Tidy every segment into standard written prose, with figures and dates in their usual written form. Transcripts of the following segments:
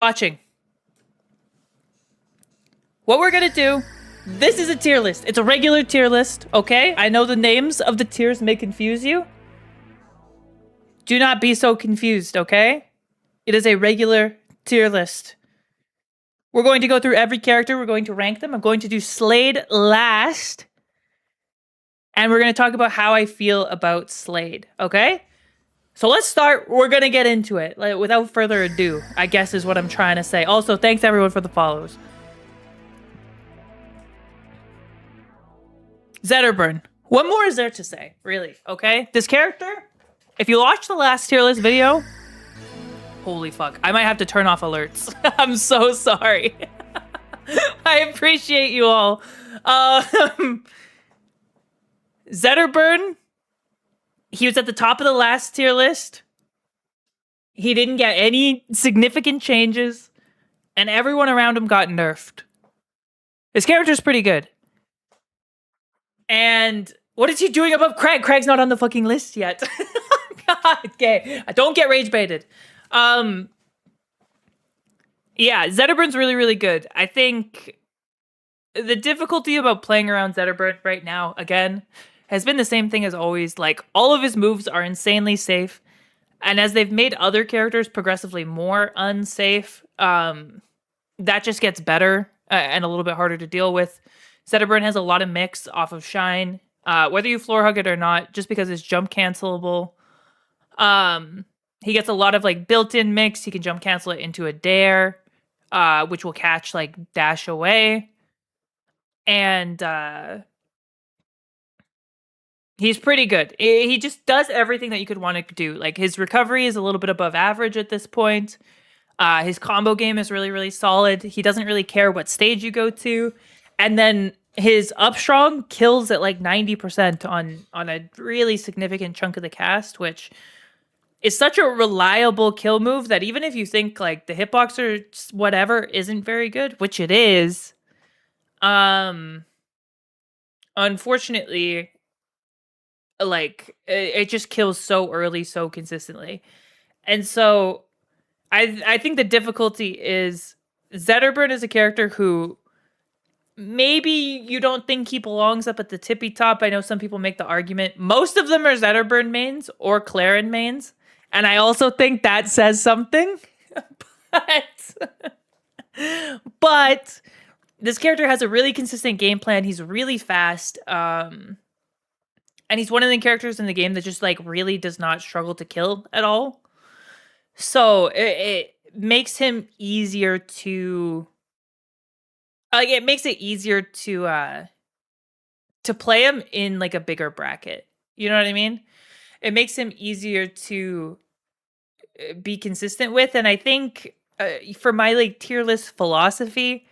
Watching. What we're gonna do, this is a tier list. It's a regular tier list, okay? I know the names of the tiers may confuse you. Do not be so confused, okay? It is a regular tier list. We're going to go through every character. We're going to rank them. I'm going to do Slade last. And we're going to talk about how I feel about Slade, okay? So let's start. We're going to get into it. Like, without further ado, I guess is what I'm trying to say. Also, thanks everyone for the follows. Zetterburn. What more is there to say, really? Okay? This character, if you watch the last tier list video, holy fuck. I might have to turn off alerts. I'm so sorry. I appreciate you all. Zetterburn, he was at the top of the last tier list. He didn't get any significant changes, and everyone around him got nerfed. His character's pretty good. And what is he doing above Kragg? Kragg's not on the fucking list yet. God, okay. Don't get rage baited. Yeah, Zetterburn's really, really good. I think the difficulty about playing around Zetterburn right now, again, has been the same thing as always. Like, all of his moves are insanely safe. And as they've made other characters progressively more unsafe, that just gets better and a little bit harder to deal with. Zetterburn has a lot of mix off of Shine, whether you floor hug it or not, just because it's jump cancelable. He gets a lot of like built-in mix. He can jump cancel it into a dare, which will catch like dash away. And he's pretty good. He just does everything that you could want to do. Like, his recovery is a little bit above average at this point. His combo game is really, really solid. He doesn't really care what stage you go to. And then his up strong kills at like 90% on a really significant chunk of the cast, which is such a reliable kill move that even if you think like the hitbox or whatever isn't very good, which it is, unfortunately, like, it just kills so early, so consistently. And so I think the difficulty is Zetterburn is a character who maybe you don't think he belongs up at the tippy top. I know some people make the argument. Most of them are Zetterburn mains or Claren mains. And I also think that says something. but this character has a really consistent game plan. He's really fast. And he's one of the characters in the game that just like really does not struggle to kill at all. So it makes him easier to it makes it easier to play him in like a bigger bracket. You know what I mean? It makes him easier to be consistent with. And I think for my like tier list philosophy,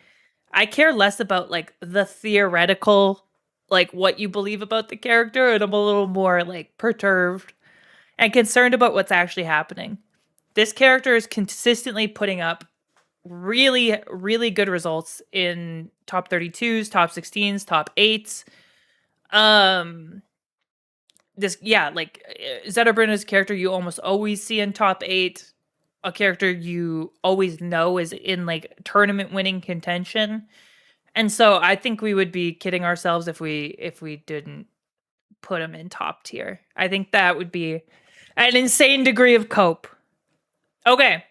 I care less about like the theoretical, like what you believe about the character, and I'm a little more like perturbed and concerned about what's actually happening. This character is consistently putting up really, really good results in top 32s, top 16s, top 8s. Zetterburn is a character you almost always see in top 8, a character you always know is in like tournament winning contention. And so I think we would be kidding ourselves if we didn't put him in top tier. I think that would be an insane degree of cope. Okay.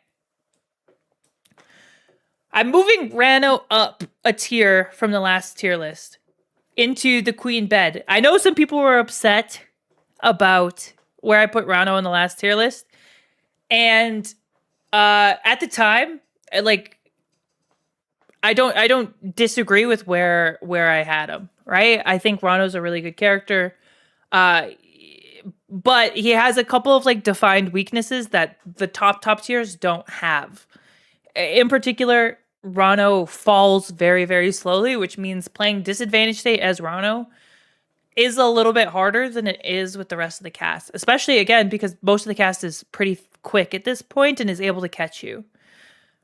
I'm moving Ranno up a tier from the last tier list into the queen bed. I know some people were upset about where I put Ranno in the last tier list. And at the time, like, I don't disagree with where I had him, right? I think Ranno's a really good character. But he has a couple of like defined weaknesses that the top tiers don't have. In particular, Ranno falls very, very slowly, which means playing disadvantage state as Ranno is a little bit harder than it is with the rest of the cast, especially again because most of the cast is pretty quick at this point and is able to catch you.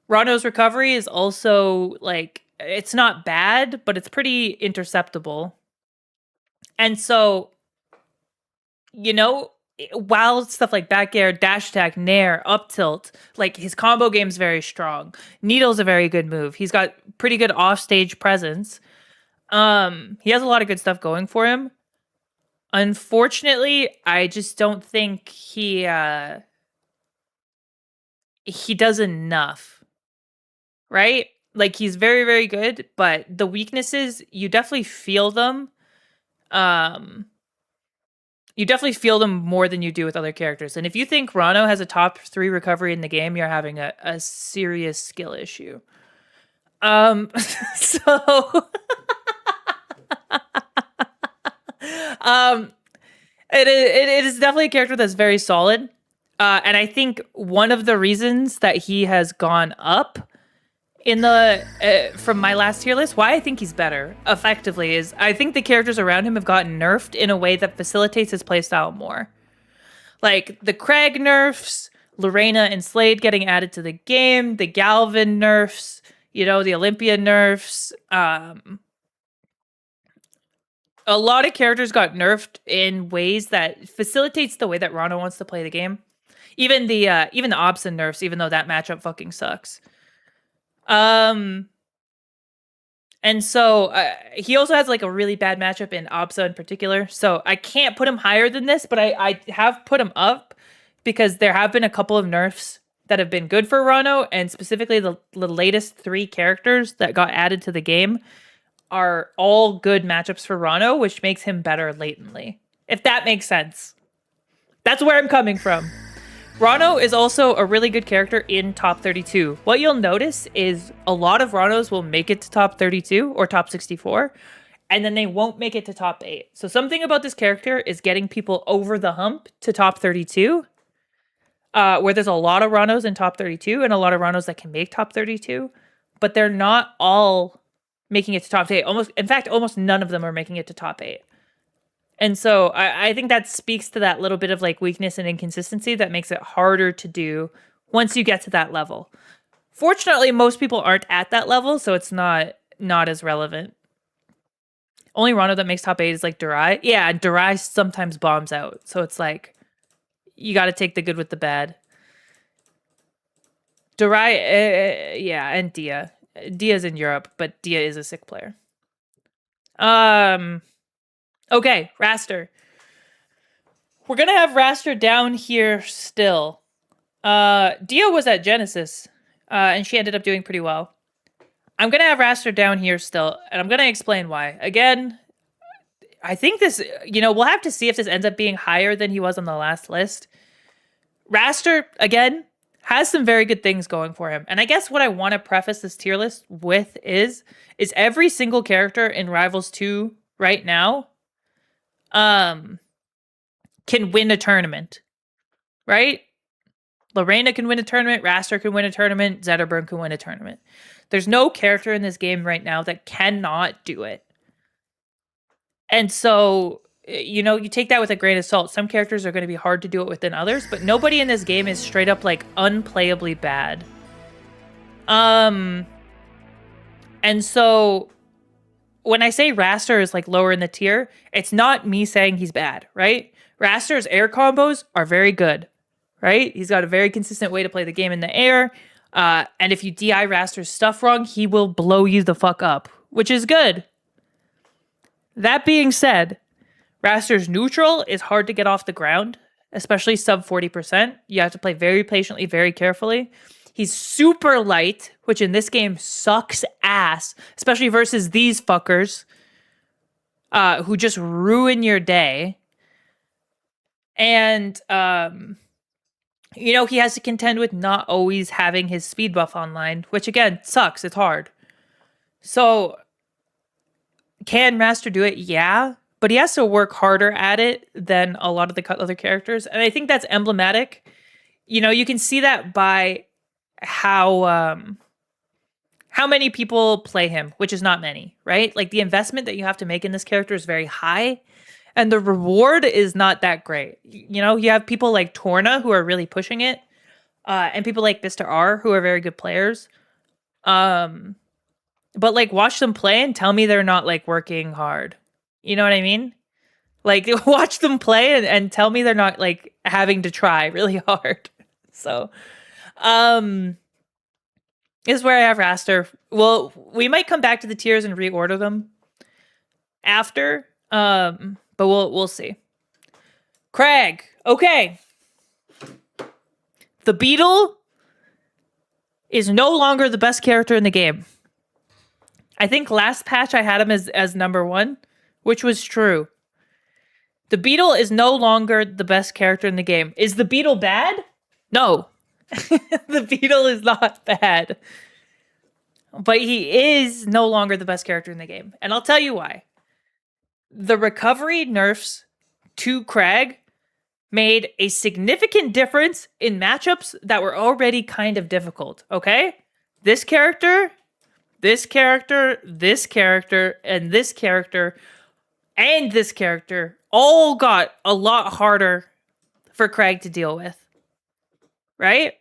Ranno's recovery is also like, it's not bad, but it's pretty interceptable. And so, you know, wild stuff like back air, dash attack, nair, up tilt. Like his combo game's very strong. Needle's a very good move. He's got pretty good offstage presence. He has a lot of good stuff going for him. Unfortunately, I just don't think he does enough. Right? Like he's very, very good, but the weaknesses, you definitely feel them. You definitely feel them more than you do with other characters. And if you think Ranno has a top 3 recovery in the game, you're having a serious skill issue. So it is definitely a character that's very solid. And I think one of the reasons that he has gone up in the from my last tier list, why I think he's better effectively is I think the characters around him have gotten nerfed in a way that facilitates his playstyle more. Like the Kragg nerfs, Lorena and Slade getting added to the game, the Galvan nerfs, the Olympia nerfs. A lot of characters got nerfed in ways that facilitates the way that Ranno wants to play the game. Even the Absa nerfs, even though that matchup fucking sucks. And so he also has like a really bad matchup in Absa in particular. So I can't put him higher than this, but I have put him up because there have been a couple of nerfs that have been good for Ranno, and specifically the latest 3 characters that got added to the game are all good matchups for Ranno, which makes him better latently. If that makes sense. That's where I'm coming from. Ranno is also a really good character in top 32. What you'll notice is a lot of Rannos will make it to top 32 or top 64, and then they won't make it to top 8. So something about this character is getting people over the hump to top 32, where there's a lot of Rannos in top 32 and a lot of Rannos that can make top 32, but they're not all making it to top 8. In fact, almost none of them are making it to top 8. And so I think that speaks to that little bit of like weakness and inconsistency that makes it harder to do once you get to that level. Fortunately, most people aren't at that level, so it's not as relevant. Only Ranno that makes top 8 is like Durai. Yeah, and Durai sometimes bombs out. So it's like, you got to take the good with the bad. Durai, yeah, and Dia. Dia's in Europe, but Dia is a sick player. Okay, Wrastor. We're gonna have Wrastor down here still. Dia was at Genesis, and she ended up doing pretty well. I'm gonna have Wrastor down here still, and I'm gonna explain why. Again, I think this, we'll have to see if this ends up being higher than he was on the last list. Wrastor, again, has some very good things going for him. And I guess what I want to preface this tier list with is every single character in Rivals 2 right now can win a tournament, right? Lorena can win a tournament, Wrastor can win a tournament, Zetterburn can win a tournament. There's no character in this game right now that cannot do it. And so, you take that with a grain of salt. Some characters are going to be hard to do it with than others, but nobody in this game is straight up like unplayably bad. And so when I say Wrastor is like lower in the tier, it's not me saying he's bad, right? Wrastor's air combos are very good, right? He's got a very consistent way to play the game in the air. And if you DI Wrastor's stuff wrong, he will blow you the fuck up, which is good. That being said, Wrastor's neutral is hard to get off the ground, especially sub 40%. You have to play very patiently, very carefully. He's super light, which in this game sucks ass, especially versus these fuckers who just ruin your day. And, he has to contend with not always having his speed buff online, which again, sucks. It's hard. So, can Wrastor do it? Yeah. But he has to work harder at it than a lot of the other characters. And I think that's emblematic. You can see that by how many people play him, which is not many, right? Like the investment that you have to make in this character is very high. And the reward is not that great. You have people like Torna who are really pushing it. And people like Mr. R who are very good players. But like watch them play and tell me they're not like working hard. You know what I mean? Like, watch them play and tell me they're not, like, having to try really hard. So, this is where I have Wrastor. Well, we might come back to the tiers and reorder them after, but we'll see. Kragg. Okay. The Beetle is no longer the best character in the game. I think last patch I had him as number 1, which was true. The Beetle is no longer the best character in the game. Is the Beetle bad? No. The Beetle is not bad. But he is no longer the best character in the game. And I'll tell you why. The recovery nerfs to Kragg made a significant difference in matchups that were already kind of difficult, okay? This character, this character, this character, and this character, and this character all got a lot harder for Kragg to deal with, right?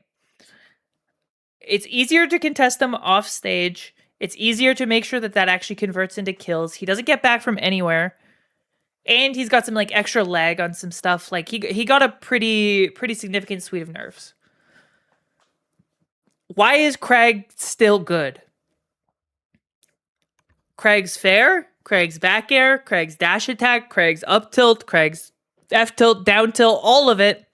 It's easier to contest them off stage. It's easier to make sure that actually converts into kills. He doesn't get back from anywhere. And he's got some like extra lag on some stuff. Like he got a pretty significant suite of nerfs. Why is Kragg still good? Kragg's fair, Kragg's back air, Kragg's dash attack, Kragg's up tilt, Kragg's F tilt, down tilt, all of it.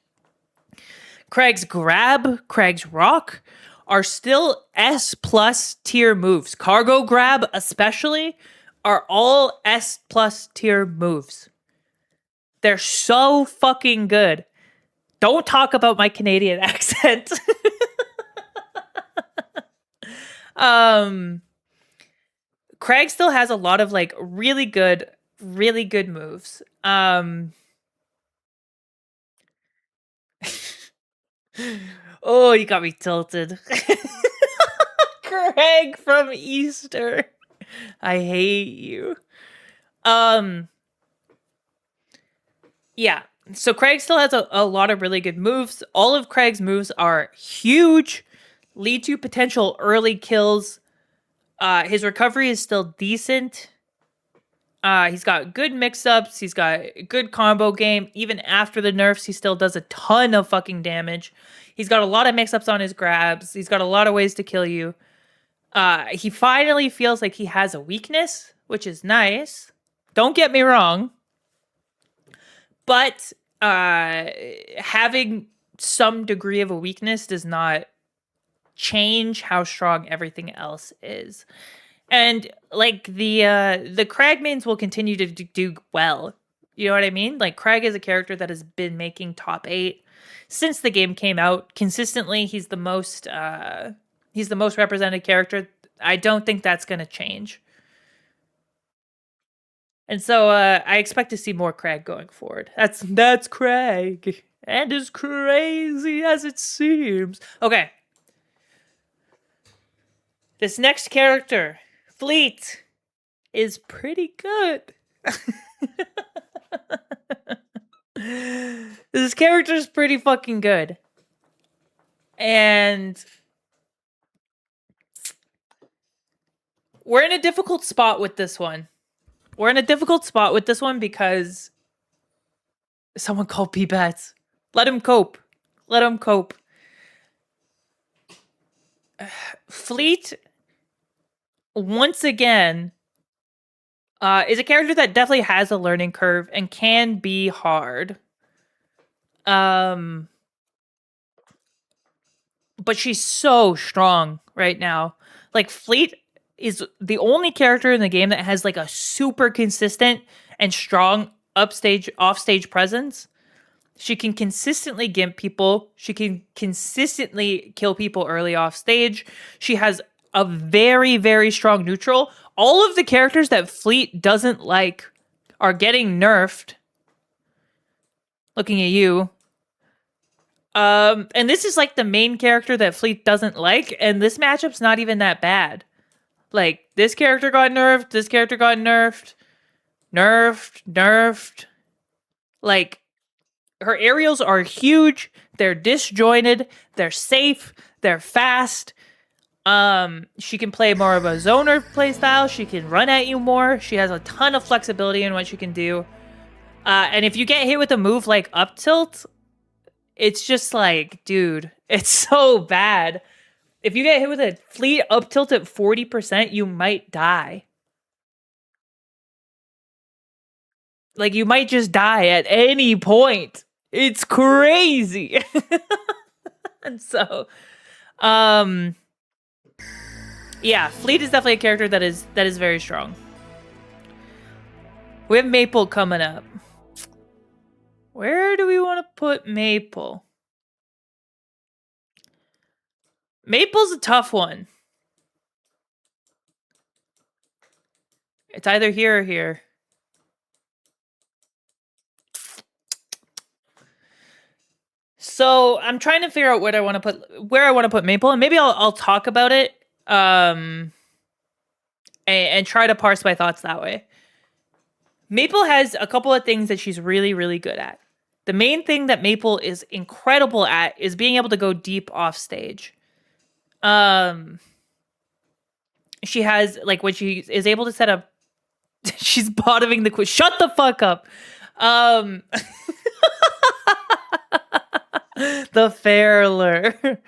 Kragg's grab, Kragg's rock are still S+ tier moves. Cargo grab especially are all S+ tier moves. They're so fucking good. Don't talk about my Canadian accent. Kragg still has a lot of like really good moves. Oh, you got me tilted. Kragg from Easter. I hate you. Yeah. So Kragg still has a lot of really good moves. All of Kragg's moves are huge, lead to potential early kills. His recovery is still decent. He's got good mix-ups. He's got a good combo game. Even after the nerfs, he still does a ton of fucking damage. He's got a lot of mix-ups on his grabs. He's got a lot of ways to kill you. He finally feels like he has a weakness, which is nice. Don't get me wrong. But having some degree of a weakness does not change how strong everything else is. And like the Kragg mains will continue to do well. You know what I mean? Like Kragg is a character that has been making top 8 since the game came out consistently. He's the most represented character. I don't think that's going to change. And so I expect to see more Kragg going forward. That's Kragg. And as crazy as it seems. Okay. This next character, Fleet, is pretty good. This character is pretty fucking good. And we're in a difficult spot with this one. Because someone called P-Bats. Let him cope. Fleet, once again, is a character that definitely has a learning curve and can be hard. But she's so strong right now. Like, Fleet is the only character in the game that has like a super consistent and strong offstage presence. She can consistently gimp people. She can consistently kill people early off stage. She has a very, very strong neutral. All of the characters that Fleet doesn't like are getting nerfed. Looking at you. And this is like the main character that Fleet doesn't like, and this matchup's not even that bad. Like, this character got nerfed, this character got nerfed. Like, her aerials are huge, they're disjointed, they're safe, they're fast. She can play more of a zoner playstyle, she can run at you more, she has a ton of flexibility in what she can do. And if you get hit with a move like up tilt, it's just like, dude, it's so bad. If you get hit with a fleet up tilt at 40%, you might die. Like, you might just die at any point. It's crazy. And so, yeah, Fleet is definitely a character that is very strong. We have Maple coming up. Where do we want to put Maple? Maple's a tough one. It's either here or here. So I'm trying to figure out where I want to put Maple, and maybe I'll talk about it, and try to parse my thoughts that way. Maple has a couple of things that she's really, really good at. The main thing that Maple is incredible at is being able to go deep off stage. She has, like, when she is able to set up, she's bottoming the quiz. Shut the fuck up. The Fairler.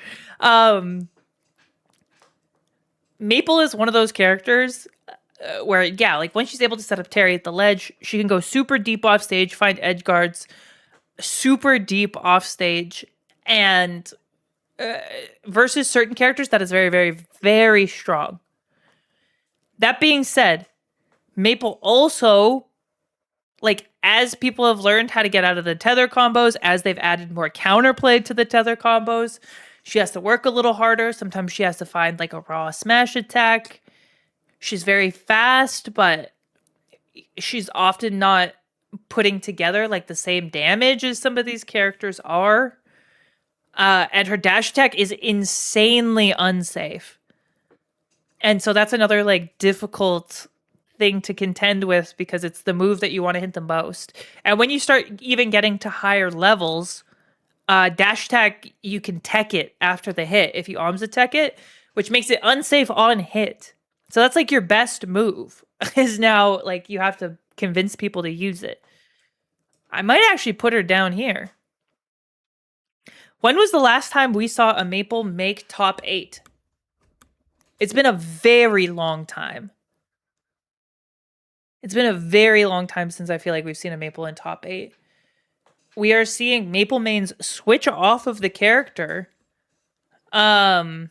Maple is one of those characters where, yeah, like when she's able to set up Terry at the ledge, she can go super deep off stage, find edge guards, super deep off stage, and versus certain characters, that is very, very, very strong. That being said, Maple also, like, as people have learned how to get out of the tether combos, as they've added more counterplay to the tether combos, she has to work a little harder. Sometimes she has to find, like, a raw smash attack. She's very fast, but she's often not putting together, like, the same damage as some of these characters are. And her dash attack is insanely unsafe. And so that's another, like, difficult thing to contend with, because it's the move that you want to hit the most. And when you start even getting to higher levels, dash attack, you can tech it after the hit if you arms attack it, which makes it unsafe on hit. So that's like your best move, is now, like, you have to convince people to use it. I might actually put her down here. When was the last time we saw a Maple make top 8? It's been a very long time. It's been a very long time since I feel like we've seen a Maple in top 8. We are seeing Maple mains switch off of the character. Elkies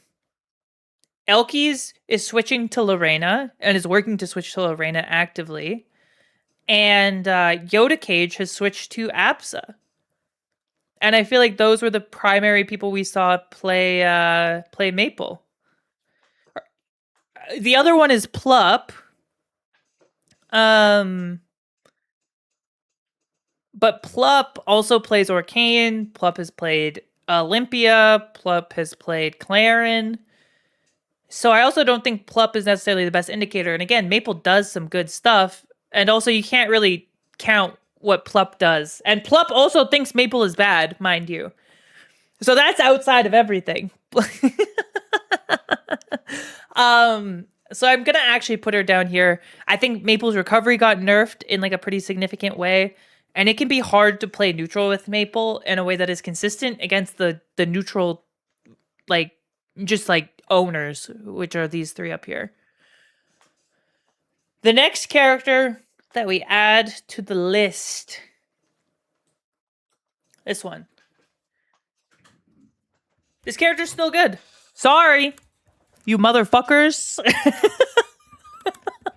is switching to Lorena and is working to switch to Lorena actively. And Yoda Cage has switched to Absa. And I feel like those were the primary people we saw play Maple. The other one is Plup. But Plup also plays Orcane. Plup has played Olympia. Plup has played Claren. So I also don't think Plup is necessarily the best indicator. And again, Maple does some good stuff. And also you can't really count what Plup does. And Plup also thinks Maple is bad, mind you. So that's outside of everything. So I'm going to actually put her down here. I think Maple's recovery got nerfed in, like, a pretty significant way. And it can be hard to play neutral with Maple in a way that is consistent against the neutral, like, just, like, owners, which are these three up here. The next character that we add to the list. This one. This character's still good. Sorry, you motherfuckers.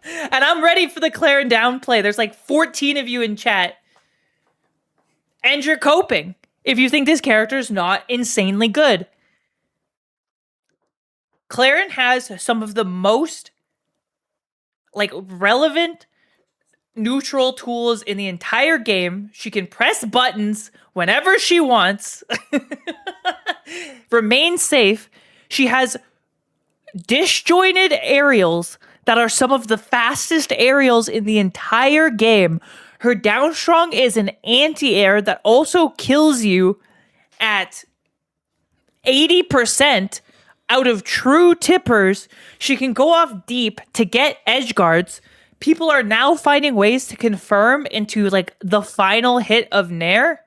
And I'm ready for the Claren downplay. There's like 14 of you in chat. And you're coping if you think this character's not insanely good. Claren has some of the most, like, relevant neutral tools in the entire game. She can press buttons whenever she wants. Remain safe. She has disjointed aerials that are some of the fastest aerials in the entire game. Her down strong is an anti-air that also kills you at 80% out of true tippers. She can go off deep to get edge guards, people are now finding ways to confirm into like the final hit of Nair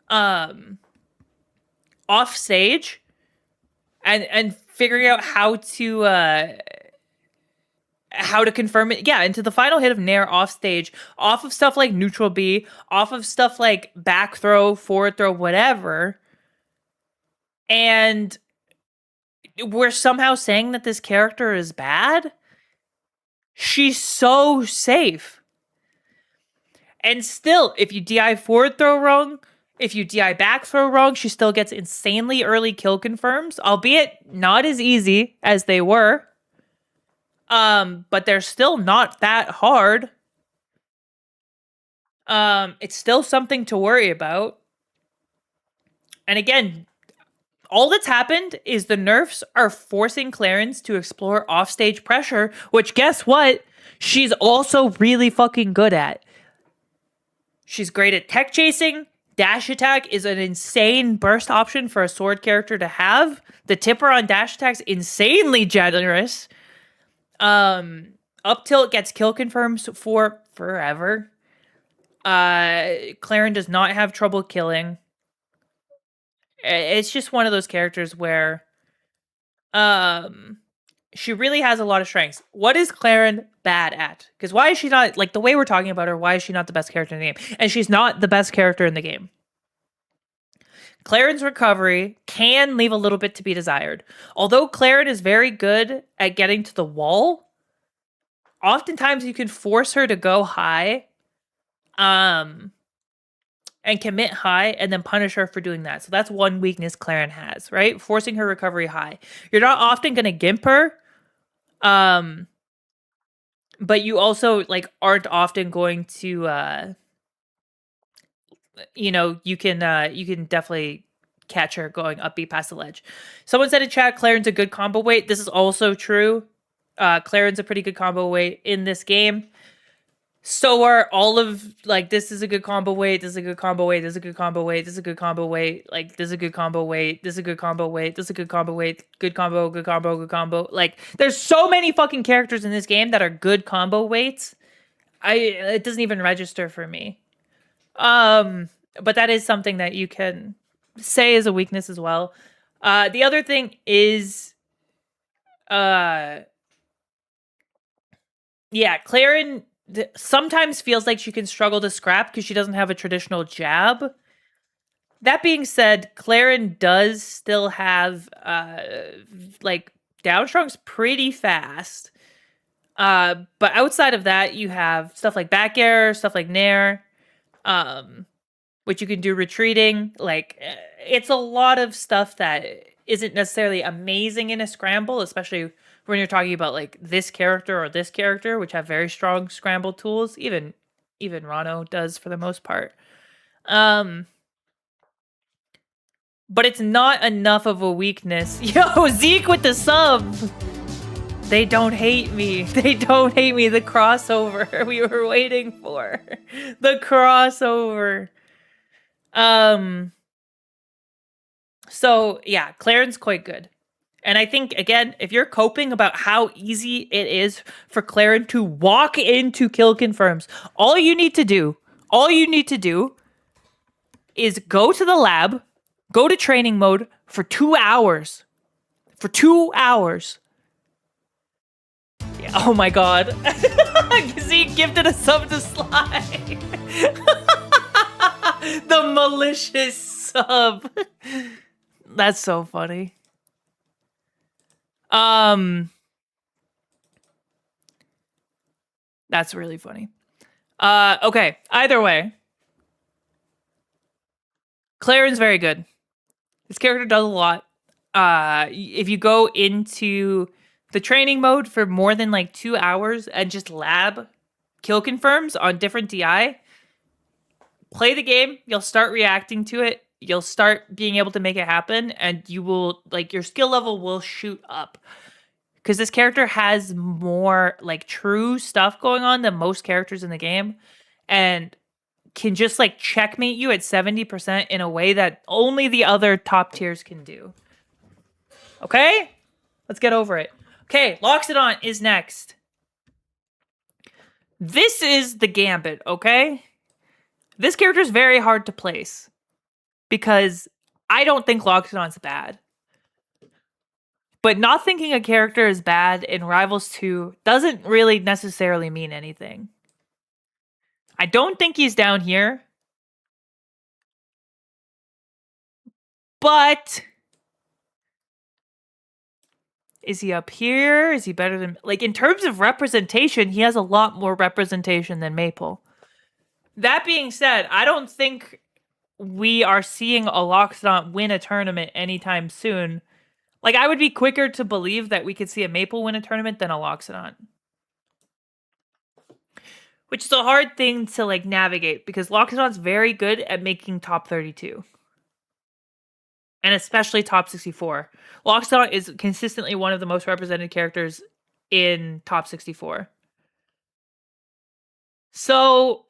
off stage and figuring out how to confirm it, into the final hit of Nair off stage, off of stuff like neutral B, off of stuff like back throw, forward throw, whatever. And we're somehow saying that this character is bad. She's so safe. And still, if you DI forward throw wrong, if you DI back throw wrong, she still gets insanely early kill confirms, albeit not as easy as they were. But they're still not that hard. It's still something to worry about. And again, all that's happened is the nerfs are forcing Clarence to explore offstage pressure, which guess what? She's also really fucking good at. She's great at tech chasing. Dash attack is an insane burst option for a sword character to have. The tipper on dash attack's insanely generous. Up tilt gets kill confirms for forever. Claren does not have trouble killing. It's just one of those characters where she really has a lot of strengths. What is Claren bad at? Because why is she not, like, the way we're talking about her, why is she not the best character in the game? And she's not the best character in the game. Claren's recovery can leave a little bit to be desired. Although Claren is very good at getting to the wall, oftentimes you can force her to go high and commit high and then punish her for doing that. So that's one weakness Claren has, right? Forcing her recovery high. You're not often going to gimp her, but you also like aren't often going to you can definitely catch her going up B past the ledge. Someone said in chat, Claren's a good combo weight. This is also true. Claren's a pretty good combo weight in this game. So are all of, like, this is a good combo weight, this is a good combo weight, this is a good combo weight, this is a good combo weight, like, this is a good combo weight, this is a good combo weight, this is a good combo weight, good combo, good combo, good combo. Like, there's so many fucking characters in this game that are good combo weights. It doesn't even register for me. But that is something that you can say is a weakness as well. The other thing is, Claren sometimes feels like she can struggle to scrap because she doesn't have a traditional jab. That being said, Claren does still have like downstrungs pretty fast. But outside of that, you have stuff like back air, stuff like nair, which you can do retreating. Like, it's a lot of stuff that isn't necessarily amazing in a scramble, especially when you're talking about like this character or this character, which have very strong scramble tools. Even Ranno does for the most part. But it's not enough of a weakness. Yo, Zeke with the sub. They don't hate me. They don't hate me. The crossover we were waiting for. The crossover. So yeah, Claren's quite good. And I think, again, if you're coping about how easy it is for Claren to walk into kill confirms, all you need to do is go to the lab, go to training mode for 2 hours. For 2 hours. Yeah, oh my god. Zeke gifted a sub to Slade. The malicious sub. That's so funny. That's really funny. Okay, either way. Claren's very good. This character does a lot. If you go into the training mode for more than like 2 hours and just lab kill confirms on different DI, play the game, you'll start reacting to it, you'll start being able to make it happen, and you will, like, your skill level will shoot up. Because this character has more, like, true stuff going on than most characters in the game, and can just, like, checkmate you at 70% in a way that only the other top tiers can do. Okay? Let's get over it. Okay, Loxodont is next. This is the gambit, okay? This character is very hard to place because I don't think Loxodont's bad. But not thinking a character is bad in Rivals 2 doesn't really necessarily mean anything. I don't think he's down here. But is he up here? Is he better than... Like, in terms of representation, he has a lot more representation than Maple. That being said, I don't think we are seeing a Loxodont win a tournament anytime soon. Like, I would be quicker to believe that we could see a Maple win a tournament than a Loxodont. Which is a hard thing to, like, navigate, because Loxodont's very good at making top 32. And especially top 64. Loxodont is consistently one of the most represented characters in top 64. So,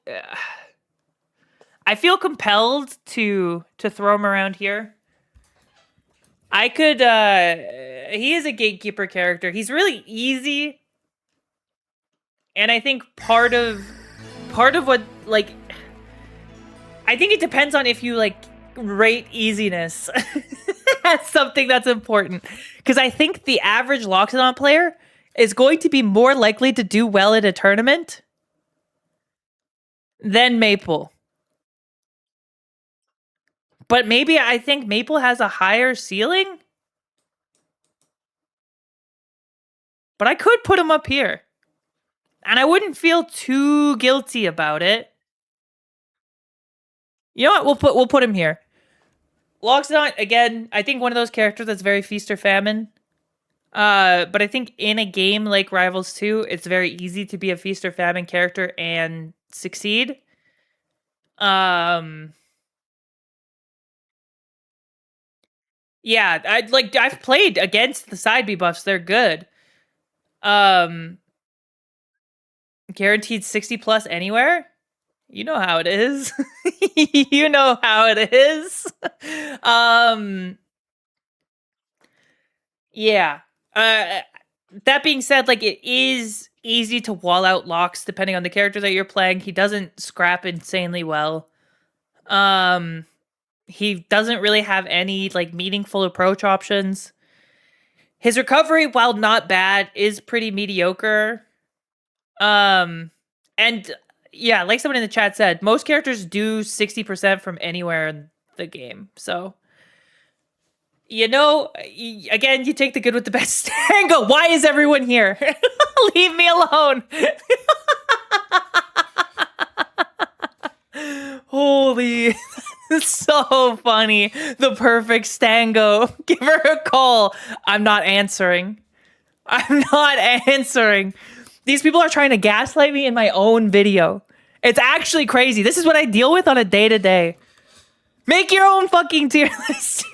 I feel compelled to throw him around here. I could, he is a gatekeeper character. He's really easy. And I think part of what, like, I think it depends on if you, like, rate easiness as something that's important. Because I think the average Loxodont player is going to be more likely to do well at a tournament than Maple. But maybe I think Maple has a higher ceiling. But I could put him up here. And I wouldn't feel too guilty about it. You know what? We'll put him here. Loxodont, again, I think one of those characters that's very feast or famine. But I think in a game like Rivals 2, it's very easy to be a feast or famine character and succeed. Yeah, I've played against the side B buffs. They're good. Guaranteed 60 plus anywhere. You know how it is. You know how it is. Yeah. That being said, like, it is easy to wall out Lox depending on the character that you're playing. He doesn't scrap insanely well. He doesn't really have any, like, meaningful approach options. His recovery, while not bad, is pretty mediocre. And yeah, like someone in the chat said, most characters do 60% from anywhere in the game. So, you know, again, you take the good with the best. Tango, why is everyone here? Leave me alone. Holy, so funny. The perfect Stango. Give her a call. I'm not answering. I'm not answering. These people are trying to gaslight me in my own video. It's actually crazy. This is what I deal with on a day-to-day. Make your own fucking tier list.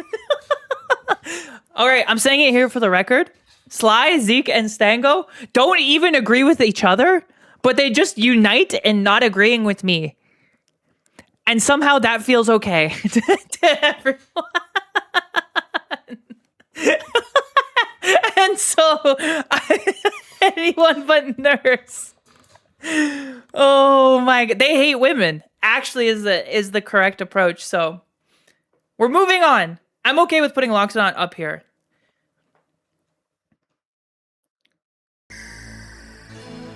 All right, I'm saying it here for the record. Sly, Zeke, and Stango don't even agree with each other, but they just unite in not agreeing with me. And somehow that feels okay to everyone. And so, anyone but Nurse. Oh my god, they hate women. Actually, is the correct approach. So, we're moving on. I'm okay with putting Loxodont up here.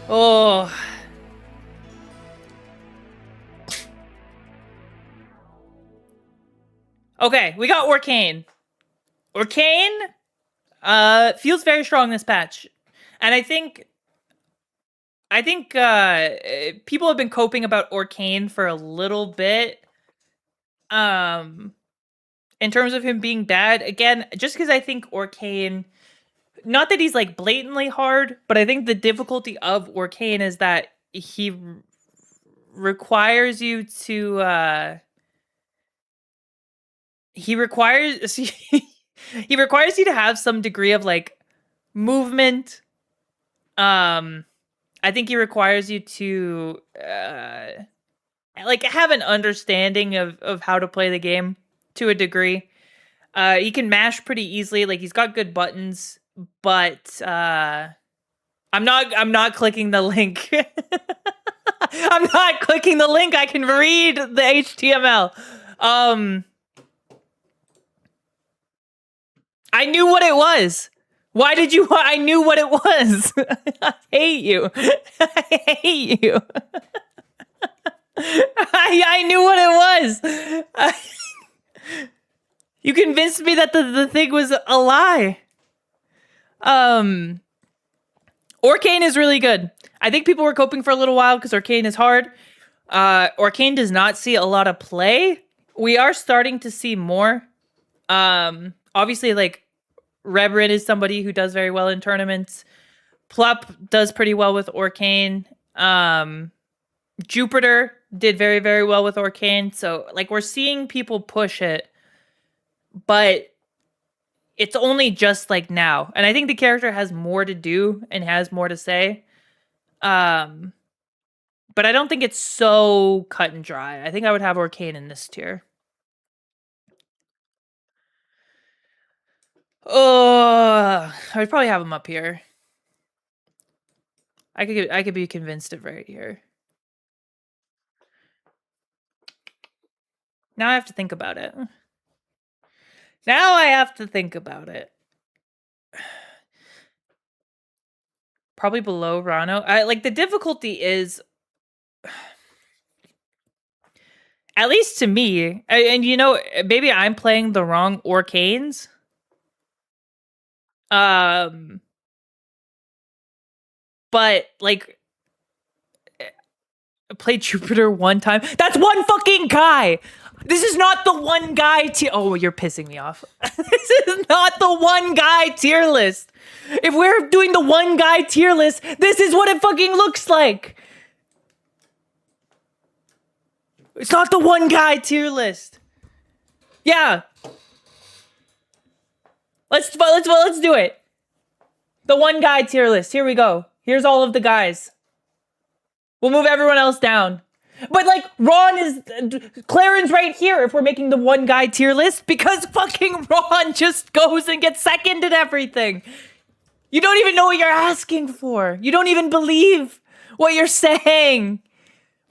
Oh. Okay, we got Orcane. Orcane feels very strong this patch. And I think people have been coping about Orcane for a little bit. In terms of him being bad, again, just because I think Orcane, not that he's like blatantly hard, but I think the difficulty of Orcane is that he requires you to he requires you to have some degree of like movement. I think he requires you to like have an understanding of how to play the game to a degree. He can mash pretty easily. Like, he's got good buttons, but I'm not clicking the link. I'm not clicking the link. I can read the HTML. I knew what it was. Why did you? I knew what it was. I hate you. I hate you. I knew what it was. You convinced me that the thing was a lie. Orcane is really good. I think people were coping for a little while because Orcane is hard. Orcane does not see a lot of play. We are starting to see more. Obviously, like, Rebrin is somebody who does very well in tournaments. Plup does pretty well with Orcane. Jupiter did very, very well with Orcane. So, like, we're seeing people push it. But it's only just, like, now. And I think the character has more to do and has more to say. But I don't think it's so cut and dry. I think I would have Orcane in this tier. Oh, I would probably have him up here. I could be convinced of right here. Now I have to think about it. Probably below Ranno. Like, the difficulty is, at least to me, and you know, maybe I'm playing the wrong Orcanes. But, like, play Jupiter one time. That's one fucking guy. This is not the one guy tier. Oh, you're pissing me off. This is not the one guy tier list. If we're doing the one guy tier list, this is what it fucking looks like. It's not the one guy tier list. Yeah. Let's do it. The one guy tier list. Here we go. Here's all of the guys. We'll move everyone else down. But, like, Claren's right here if we're making the one guy tier list, because fucking Ron just goes and gets second in everything. You don't even know what you're asking for. You don't even believe what you're saying.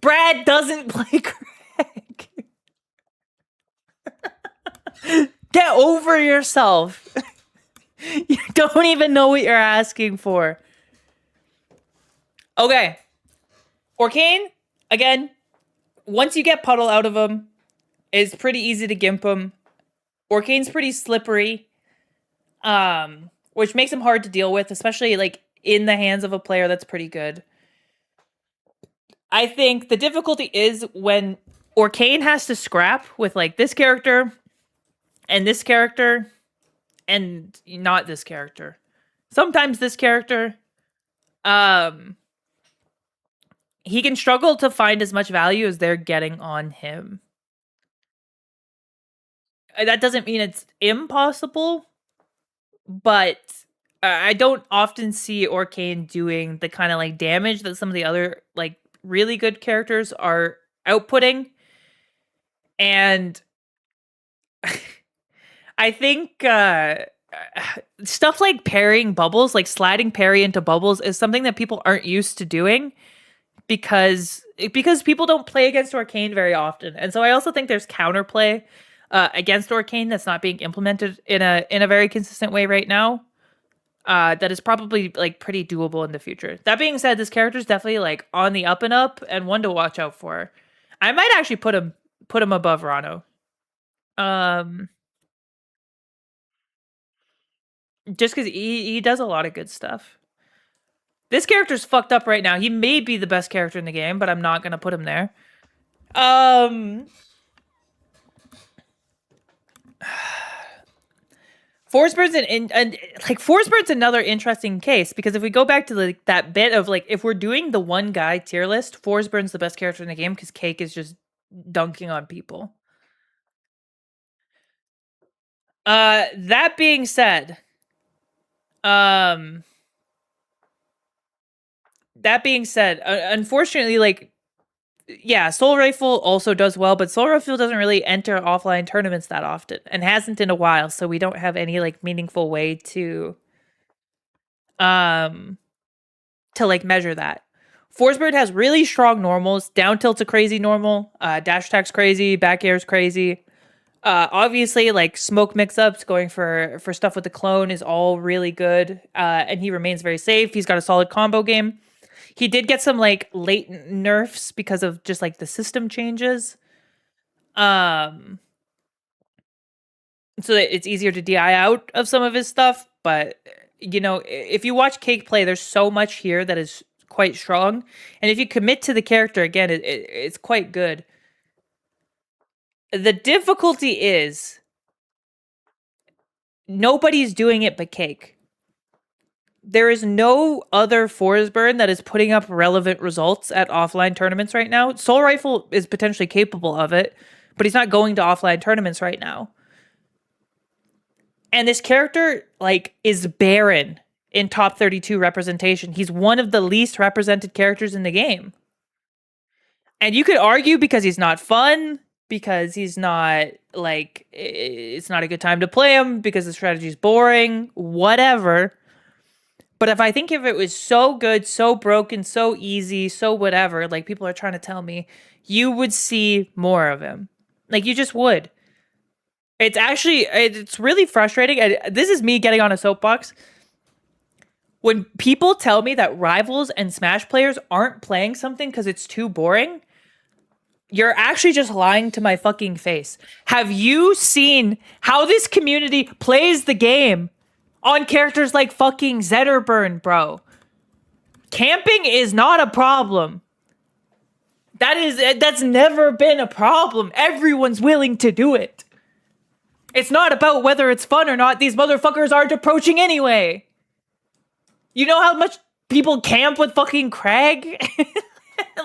Brad doesn't play Kragg. Get over yourself. You don't even know what you're asking for. Okay. Orcane, again, once you get Puddle out of him, it's pretty easy to gimp him. Orcane's pretty slippery, which makes him hard to deal with, especially, like, in the hands of a player that's pretty good. I think the difficulty is when Orcane has to scrap with, like, this character and not this character. Sometimes this character. He can struggle to find as much value as they're getting on him. That doesn't mean it's impossible, but I don't often see Orcane doing the kind of, like, damage that some of the other, like, really good characters are outputting. And I think stuff like parrying bubbles, like sliding parry into bubbles, is something that people aren't used to doing. Because people don't play against Orcane very often. And so I also think there's counterplay against Orcane that's not being implemented in a very consistent way right now. That is probably, like, pretty doable in the future. That being said, this character is definitely, like, on the up and up and one to watch out for. I might actually put him above Ranno. Just because he does a lot of good stuff. This character's fucked up right now. He may be the best character in the game, but I'm not going to put him there. Forsburn's Forsburn's another interesting case, because if we go back to, like, that bit of, like, if we're doing the one guy tier list, Forsburn's the best character in the game because Cake is just dunking on people. That being said, unfortunately, like, yeah, Soul Rifle also does well, but Soul Rifle doesn't really enter offline tournaments that often, and hasn't in a while, so we don't have any, like, meaningful way to like, measure that. Forsburn has really strong normals. Down tilt's a crazy normal. Dash attack's crazy. Back air's crazy. Obviously, like smoke mix-ups, going for stuff with the clone is all really good. And he remains very safe. He's got a solid combo game. He did get some like latent nerfs because of just like the system changes. So that it's easier to DI out of some of his stuff. But you know, if you watch Cake play, there's so much here that is quite strong, and if you commit to the character again, it's quite good. The difficulty is nobody's doing it but Cake. There is no other Forsburn that is putting up relevant results at offline tournaments right now. Soul Rifle is potentially capable of it, but he's not going to offline tournaments right now. And this character, like, is barren in top 32 representation. He's one of the least represented characters in the game. And you could argue because he's not fun, because he's not, like, it's not a good time to play him, because the strategy is boring, whatever. But if it was so good, so broken, so easy, so whatever, like people are trying to tell me, you would see more of him. Like, you just would. It's really frustrating. And this is me getting on a soapbox. When people tell me that Rivals and Smash players aren't playing something because it's too boring, you're actually just lying to my fucking face. Have you seen how this community plays the game on characters like fucking Zetterburn, bro? Camping is not a problem. That's never been a problem. Everyone's willing to do it. It's not about whether it's fun or not. These motherfuckers aren't approaching anyway. You know how much people camp with fucking Kragg?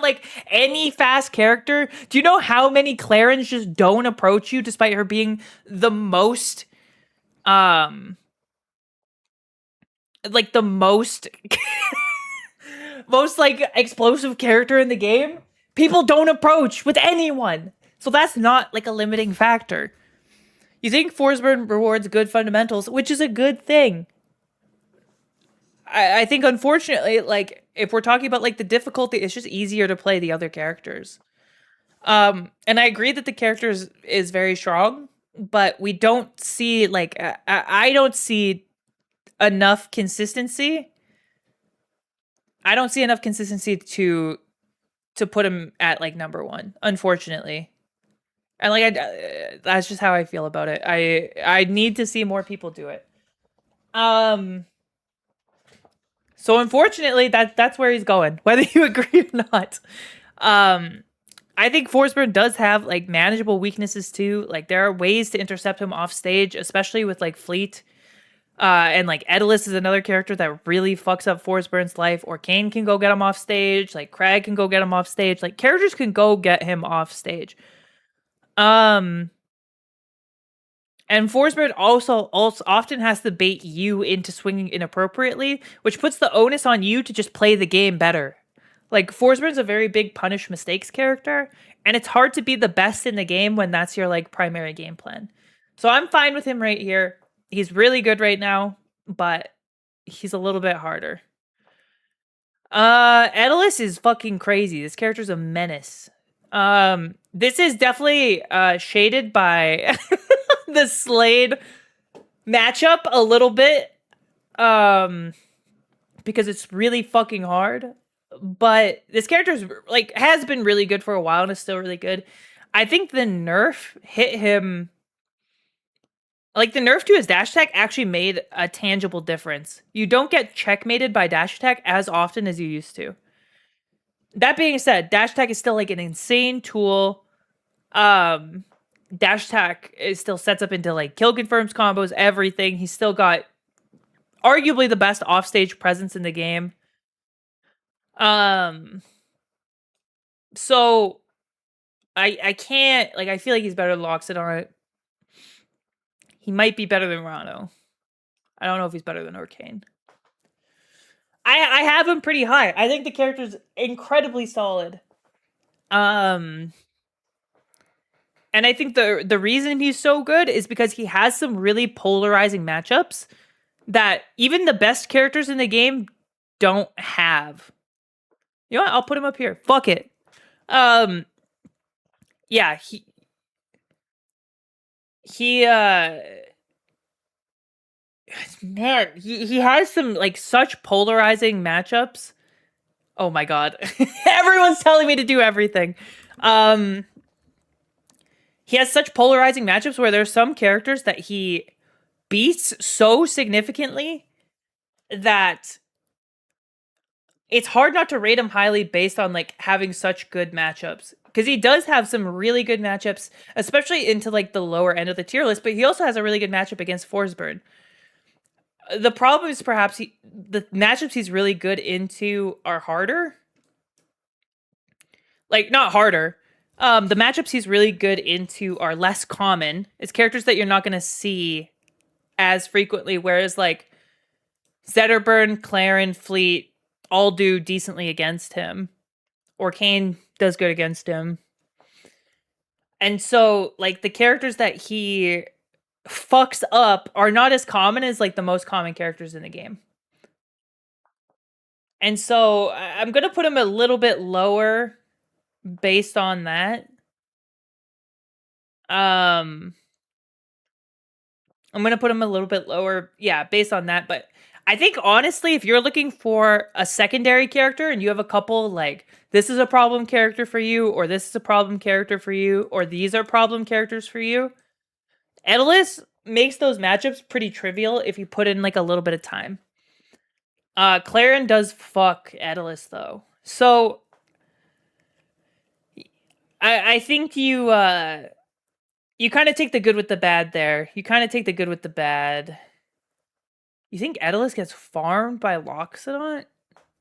Like, any fast character? Do you know how many Clarens just don't approach you despite her being the most, like, the most, most, like, explosive character in the game? People don't approach with anyone. So that's not, like, a limiting factor. You think Forsburn rewards good fundamentals, which is a good thing. I think, unfortunately, like, if we're talking about, like, the difficulty, it's just easier to play the other characters. And I agree that the character is very strong, but we don't see, like, I don't see enough consistency. I don't see enough consistency to put him at, like, number one, unfortunately. And, like, that's just how I feel about it. I need to see more people do it. So unfortunately, that's where he's going, whether you agree or not. I think Forsburn does have, like, manageable weaknesses too. Like, there are ways to intercept him off stage, especially with, like, Fleet. And, like, Etalus is another character that really fucks up Forsburn's life. Orcane can go get him off stage. Like, Kragg can go get him off stage. Like, characters can go get him off stage. And Forsburn also often has to bait you into swinging inappropriately, which puts the onus on you to just play the game better. Like, Forsburn's a very big punish mistakes character, and it's hard to be the best in the game when that's your, like, primary game plan. So I'm fine with him right here. He's really good right now, but he's a little bit harder. Etalus is fucking crazy. This character's a menace. This is definitely shaded by the Slade matchup a little bit, because it's really fucking hard. But this character's, like, has been really good for a while and is still really good. I think the nerf hit him. Like, the nerf to his dash attack actually made a tangible difference. You don't get checkmated by dash attack as often as you used to. That being said, dash attack is still, like, an insane tool. Dash attack is still sets up into, like, kill confirms combos, everything. He's still got arguably the best offstage presence in the game. So I can't, like, I feel like he's better than Loxodont. He might be better than Ranno. I don't know if he's better than Orcane. I have him pretty high. I think the character's incredibly solid. And I think the reason he's so good is because he has some really polarizing matchups that even the best characters in the game don't have. You know what? I'll put him up here. Fuck it. Yeah, he man, he has some like such polarizing matchups. Oh my god. Everyone's telling me to do everything. He has such polarizing matchups where there's some characters that he beats so significantly that it's hard not to rate him highly based on like having such good matchups. Because he does have some really good matchups, especially into like the lower end of the tier list, but he also has a really good matchup against Forsburn. The problem is perhaps the matchups he's really good into are harder. Like, not harder. The matchups he's really good into are less common. It's characters that you're not going to see as frequently, whereas like Zetterburn, Claren, Fleet all do decently against him. Orcane does good against him. And so, like, the characters that he fucks up are not as common as, like, the most common characters in the game. And so, I'm going to put him a little bit lower based on that. I'm going to put him a little bit lower, yeah, based on that. But I think, honestly, if you're looking for a secondary character and you have a couple, like, this is a problem character for you, or this is a problem character for you, or these are problem characters for you, Etalus makes those matchups pretty trivial if you put in, like, a little bit of time. Claren does fuck Etalus, though. So, I think you kind of take the good with the bad there. You kind of take the good with the bad. You think Etalus gets farmed by Loxodont?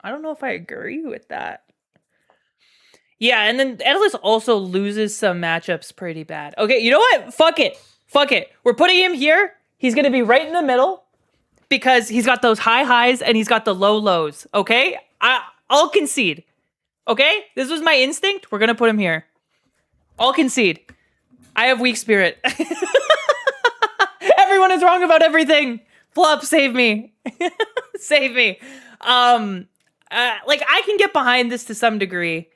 I don't know if I agree with that. Yeah, and then Etalus also loses some matchups pretty bad. Okay, you know what? Fuck it. Fuck it. We're putting him here. He's going to be right in the middle because he's got those high highs and he's got the low lows. Okay? I'll concede. Okay? This was my instinct. We're going to put him here. I'll concede. I have weak spirit. Everyone is wrong about everything. Flop, save me. Save me. Like, I can get behind this to some degree.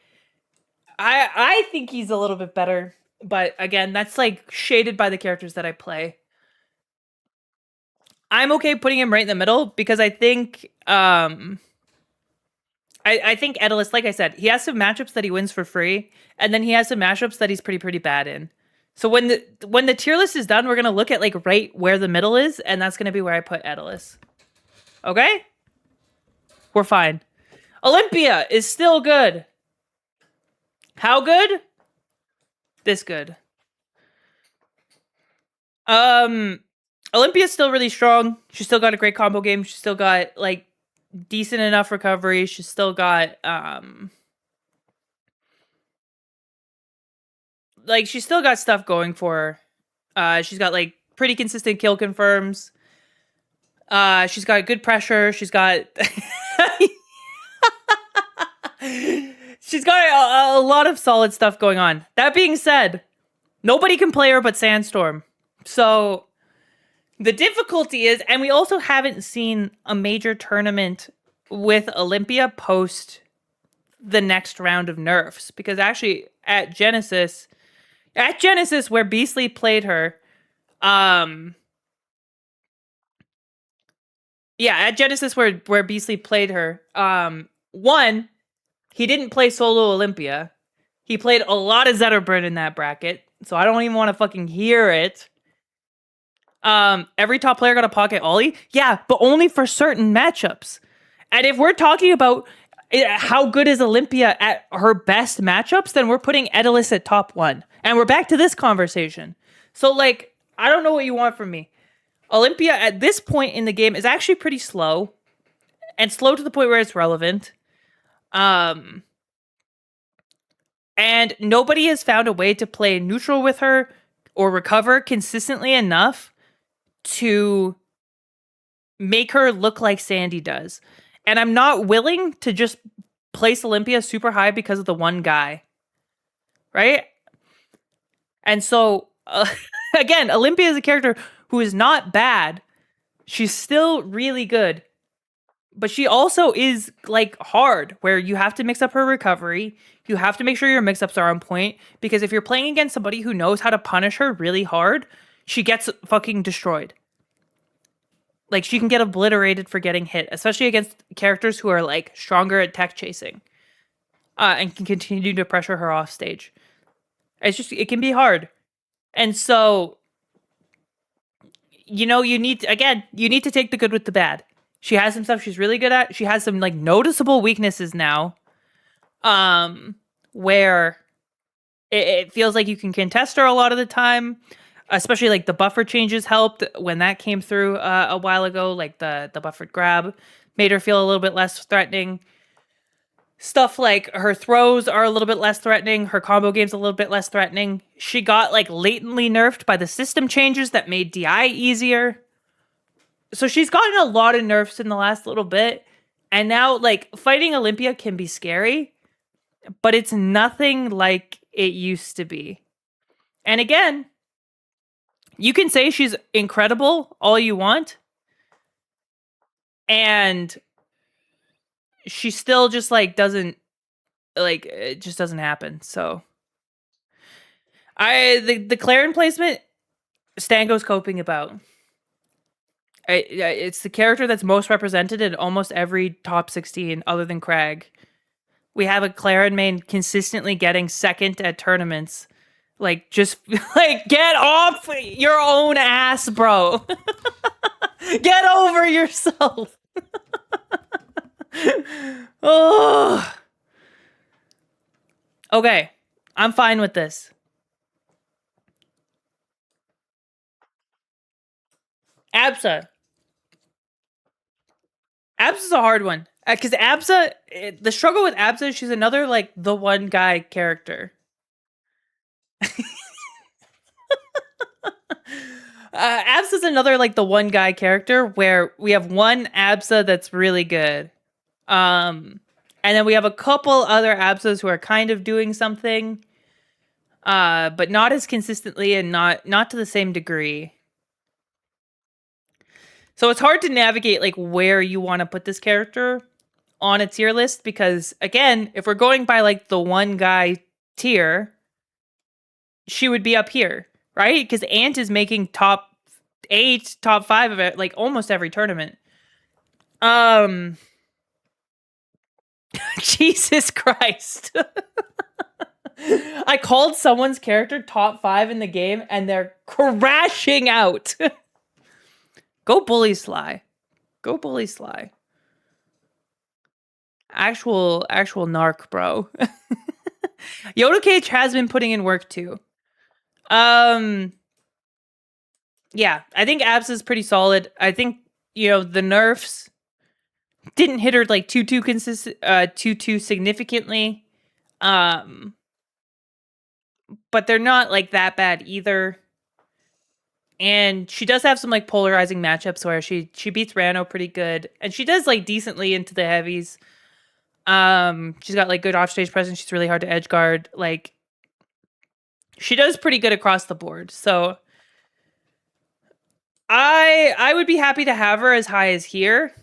I think he's a little bit better, but again, that's like shaded by the characters that I play. I'm okay putting him right in the middle because I think I think Etalus, like I said, he has some matchups that he wins for free, and then he has some matchups that he's pretty bad in. So when the tier list is done, we're gonna look at like right where the middle is, and that's gonna be where I put Etalus. Okay? We're fine. Olympia is still good. How good? This good. Olympia's still really strong. She's still got a great combo game. She's still got like decent enough recovery. She's still got like she's still got stuff going for her. She's got like pretty consistent kill confirms. She's got good pressure. She's got she's got a lot of solid stuff going on. That being said, nobody can play her but Sandstorm. So the difficulty is, and we also haven't seen a major tournament with Olympia post the next round of nerfs, because actually at Genesis where Beastly played her, at Genesis where Beastly played her, one, he didn't play solo Olympia. He played a lot of Zetterburn in that bracket, so I don't even want to fucking hear it. Every top player got a pocket Ollie. Yeah, but only for certain matchups. And if we're talking about how good is Olympia at her best matchups, then we're putting Etalus at top 1. And we're back to this conversation. So, like, I don't know what you want from me. Olympia at this point in the game is actually pretty slow. And slow to the point where it's relevant. And nobody has found a way to play neutral with her or recover consistently enough to make her look like Sandy does. And I'm not willing to just place Olympia super high because of the one guy. Right? And so, again, Olympia is a character who is not bad. She's still really good. But she also is like hard, where you have to mix up her recovery. You have to make sure your mix-ups are on point, because if you're playing against somebody who knows how to punish her really hard, she gets fucking destroyed. Like, she can get obliterated for getting hit, especially against characters who are like stronger at tech chasing, and can continue to pressure her off stage. It can be hard. And so, you need to take the good with the bad. She has some stuff she's really good at. She has some like noticeable weaknesses now, where it feels like you can contest her a lot of the time. Especially like the buffer changes helped when that came through a while ago. Like the buffered grab made her feel a little bit less threatening. Stuff like her throws are a little bit less threatening. Her combo game's a little bit less threatening. She got like latently nerfed by the system changes that made DI easier. So she's gotten a lot of nerfs in the last little bit. And now like fighting Olympia can be scary, but it's nothing like it used to be. And again, you can say she's incredible all you want, and she still just like doesn't, like, it just doesn't happen. So the Claren placement, Stango's coping about. It's the character that's most represented in almost every top 16 other than Kragg. We have a Claren main consistently getting second at tournaments. Like, just like, get off your own ass, bro. Get over yourself. Oh. Okay, I'm fine with this. Absa. Absa's a hard one. Because Absa, the struggle with Absa, she's another, like, the one guy character. Absa's another, like, the one guy character where we have one Absa that's really good. And then we have a couple other Absas who are kind of doing something, but not as consistently and not to the same degree. So it's hard to navigate like where you want to put this character on a tier list, because again, if we're going by like the one guy tier, she would be up here, right? Because Ant is making top 8, top 5 of it, like almost every tournament. Jesus Christ. I called someone's character top 5 in the game and they're crashing out. Go bully Sly. Go bully Sly. Actual narc, bro. Yoda Cage has been putting in work too. Yeah, I think Abs is pretty solid. I think, the nerfs didn't hit her like too significantly. But they're not like that bad either. And she does have some like polarizing matchups where she beats Ranno pretty good, and she does like decently into the heavies. She's got like good offstage presence. She's really hard to edge guard. Like, she does pretty good across the board. So I would be happy to have her as high as here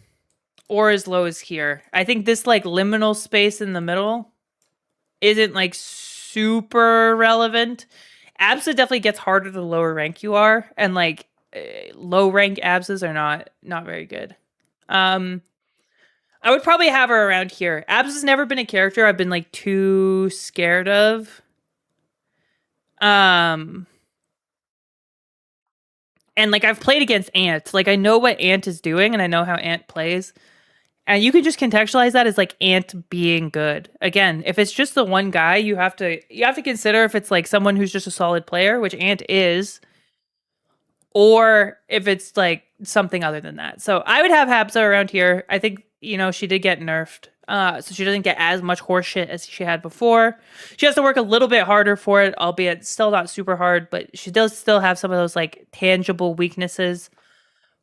or as low as here. I think this like liminal space in the middle isn't like super relevant. Absa definitely gets harder the lower rank you are, and like low rank Absas are not very good. I would probably have her around here. Absa's never been a character I've been like too scared of. And like I've played against Ant. Like I know what Ant is doing and I know how Ant plays. And you can just contextualize that as like Ant being good. Again, if it's just the one guy, you have to consider if it's like someone who's just a solid player, which Ant is, or if it's like something other than that. So I would have Absa around here. I think, she did get nerfed. So she doesn't get as much horseshit as she had before. She has to work a little bit harder for it, albeit still not super hard, but she does still have some of those like tangible weaknesses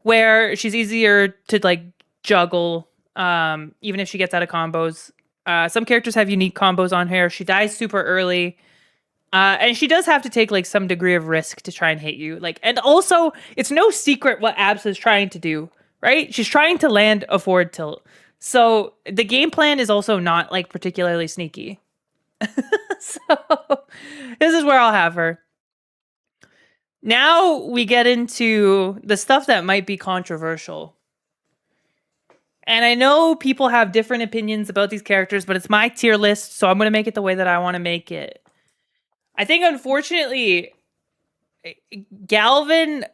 where she's easier to like juggle, even if she gets out of combos. Some characters have unique combos on her. She dies super early. And she does have to take like some degree of risk to try and hit you. Like, and also it's no secret what Absa is trying to do. right? She's trying to land a forward tilt. So the game plan is also not like particularly sneaky. So this is where I'll have her. Now we get into the stuff that might be controversial. And I know people have different opinions about these characters, but it's my tier list, so I'm going to make it the way that I want to make it. I think, unfortunately, Galvan...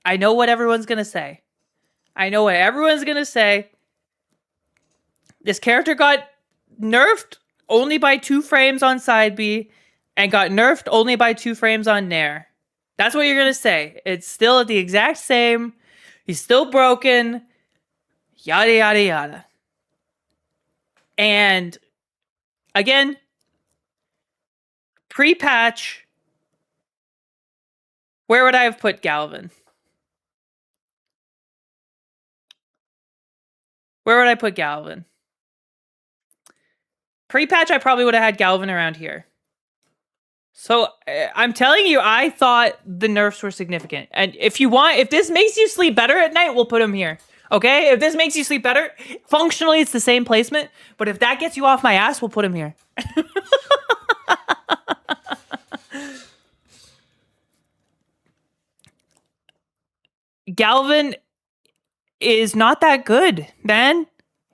I know what everyone's going to say. This character got nerfed only by 2 frames on side B and got nerfed only by 2 frames on Nair. That's what you're going to say. It's still the exact same. He's still broken. Yada, yada, yada. And again, pre-patch, where would I have put Galvan? Pre-patch, I probably would have had Galvan around here. So I'm telling you, I thought the nerfs were significant. And if this makes you sleep better at night, we'll put him here. Okay? If this makes you sleep better, functionally it's the same placement. But if that gets you off my ass, we'll put him here. Galvan is not that good, man.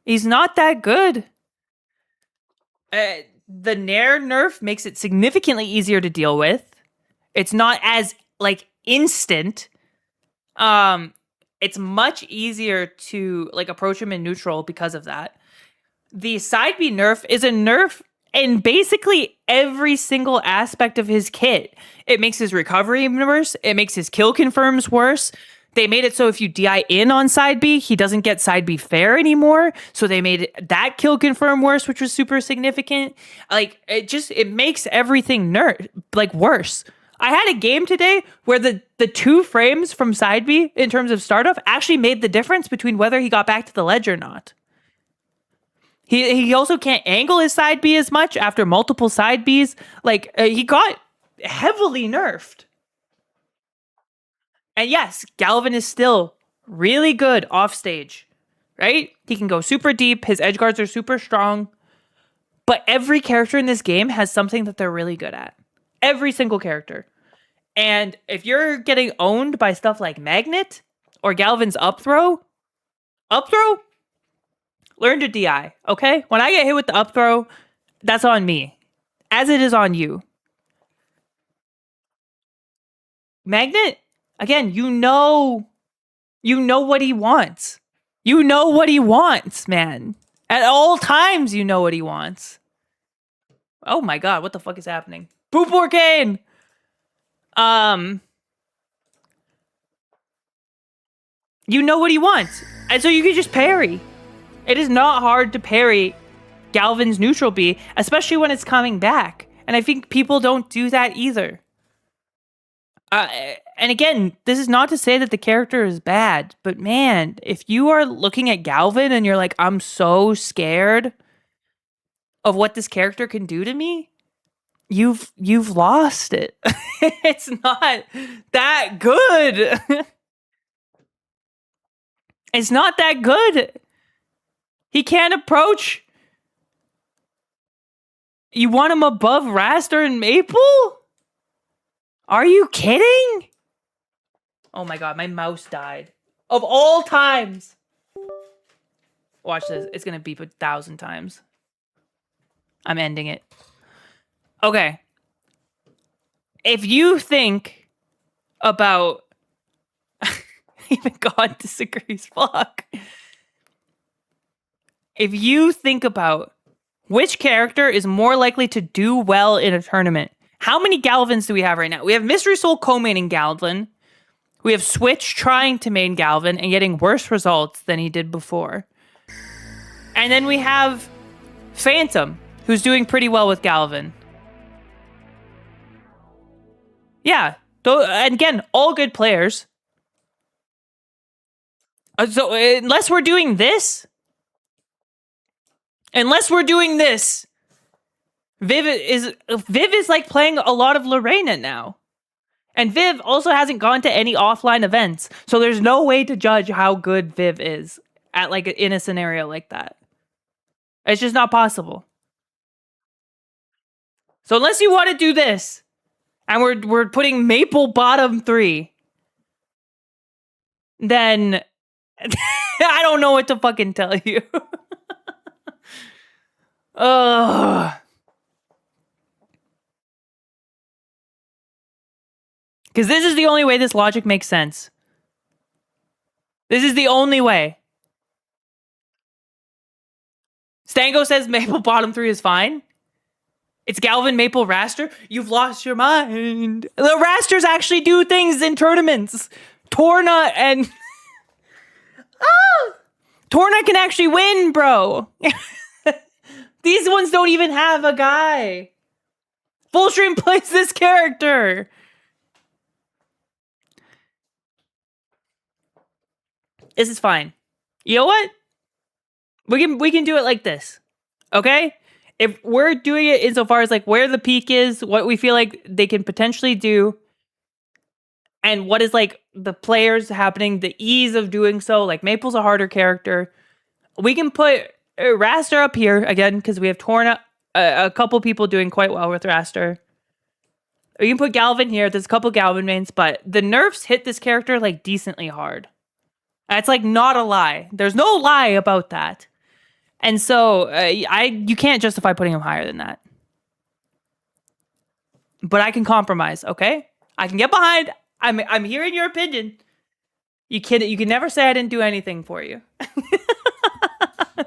He's not that good. The Nair nerf makes it significantly easier to deal with. It's not as like instant. It's much easier to like approach him in neutral because of that. The side B nerf is a nerf in basically every single aspect of his kit. It makes his recovery worse. It makes his kill confirms worse. They made it so if you DI in on side B, he doesn't get side B fair anymore. So they made that kill confirm worse, which was super significant. Like it makes everything worse. I had a game today where the 2 frames from side B in terms of startup actually made the difference between whether he got back to the ledge or not. He also can't angle his side B as much after multiple side Bs. He got heavily nerfed. And yes, Galvan is still really good off stage, right? He can go super deep. His edge guards are super strong. But every character in this game has something that they're really good at. Every single character. And if you're getting owned by stuff like Magnet or Galvan's up throw, learn to DI, okay? When I get hit with the up throw, that's on me, as it is on you. Magnet, again, you know what he wants. You know what he wants, man. At all times, you know what he wants. Oh my god, what the fuck is happening? Poop Orcane! You know what he wants. And so you can just parry. It is not hard to parry Galvan's neutral B, especially when it's coming back. And I think people don't do that either. And again, this is not to say that the character is bad, but man, if you are looking at Galvan and you're like, I'm so scared of what this character can do to me, you've lost it. It's not that good. It's not that good. He can't approach. You want him above Wrastor and Maple? Are you kidding? Oh my god, my mouse died. Of all times. Watch this. It's going to beep 1,000 times. I'm ending it. Okay. If you think about... Even God disagrees. Fuck. If you think about which character is more likely to do well in a tournament, how many Galvans do we have right now? We have Mystery Soul co-maining Galvan. We have Switch trying to main Galvan and getting worse results than he did before. And then we have Phantom, who's doing pretty well with Galvan. Yeah. And again, all good players. So unless we're doing this, Viv is like playing a lot of Lorena now. And Viv also hasn't gone to any offline events. So there's no way to judge how good Viv is at like in a scenario like that. It's just not possible. So unless you want to do this, and we're putting Maple bottom 3, then I don't know what to fucking tell you. Ugh. Because this is the only way this logic makes sense. This is the only way. Stango says Maple bottom 3 is fine. It's Galvan, Maple, Wrastor. You've lost your mind. The Wrastors actually do things in tournaments. Torna and... Torna can actually win, bro. These ones don't even have a guy. Fullstream plays this character. This is fine. You know what? We can do it like this. Okay? If we're doing it insofar as like where the peak is, what we feel like they can potentially do, and what is like the players happening, the ease of doing so, like Maple's a harder character. We can put Wrastor up here again because we have Torna, a couple people doing quite well with Wrastor. We can put Galvan here. There's a couple Galvan mains, but the nerfs hit this character like decently hard. That's like not a lie. There's no lie about that. And so you can't justify putting him higher than that. But I can compromise, okay? I can get behind. I'm hearing your opinion. You can never say I didn't do anything for you.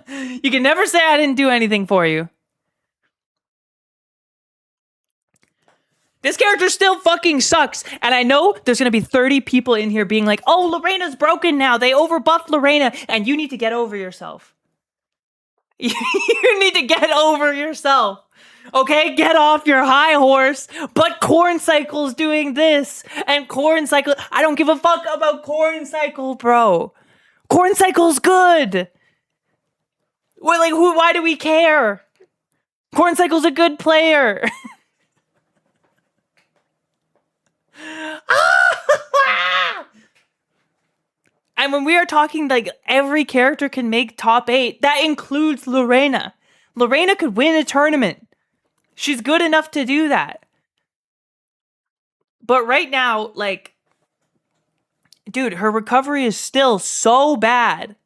You can never say I didn't do anything for you. This character still fucking sucks. And I know there's going to be 30 people in here being like, oh, Lorena's broken now. They overbuffed Lorena. And you need to get over yourself. You need to get over yourself. Okay, get off your high horse. But Corn Cycle's doing this. And Corn Cycle, I don't give a fuck about Corn Cycle, bro. Corn Cycle's good. Why do we care? Corn Cycle's a good player. And when we are talking like every character can make top 8, that includes Lorena. Lorena could win a tournament. She's good enough to do that. But right now, like, dude, her recovery is still so bad.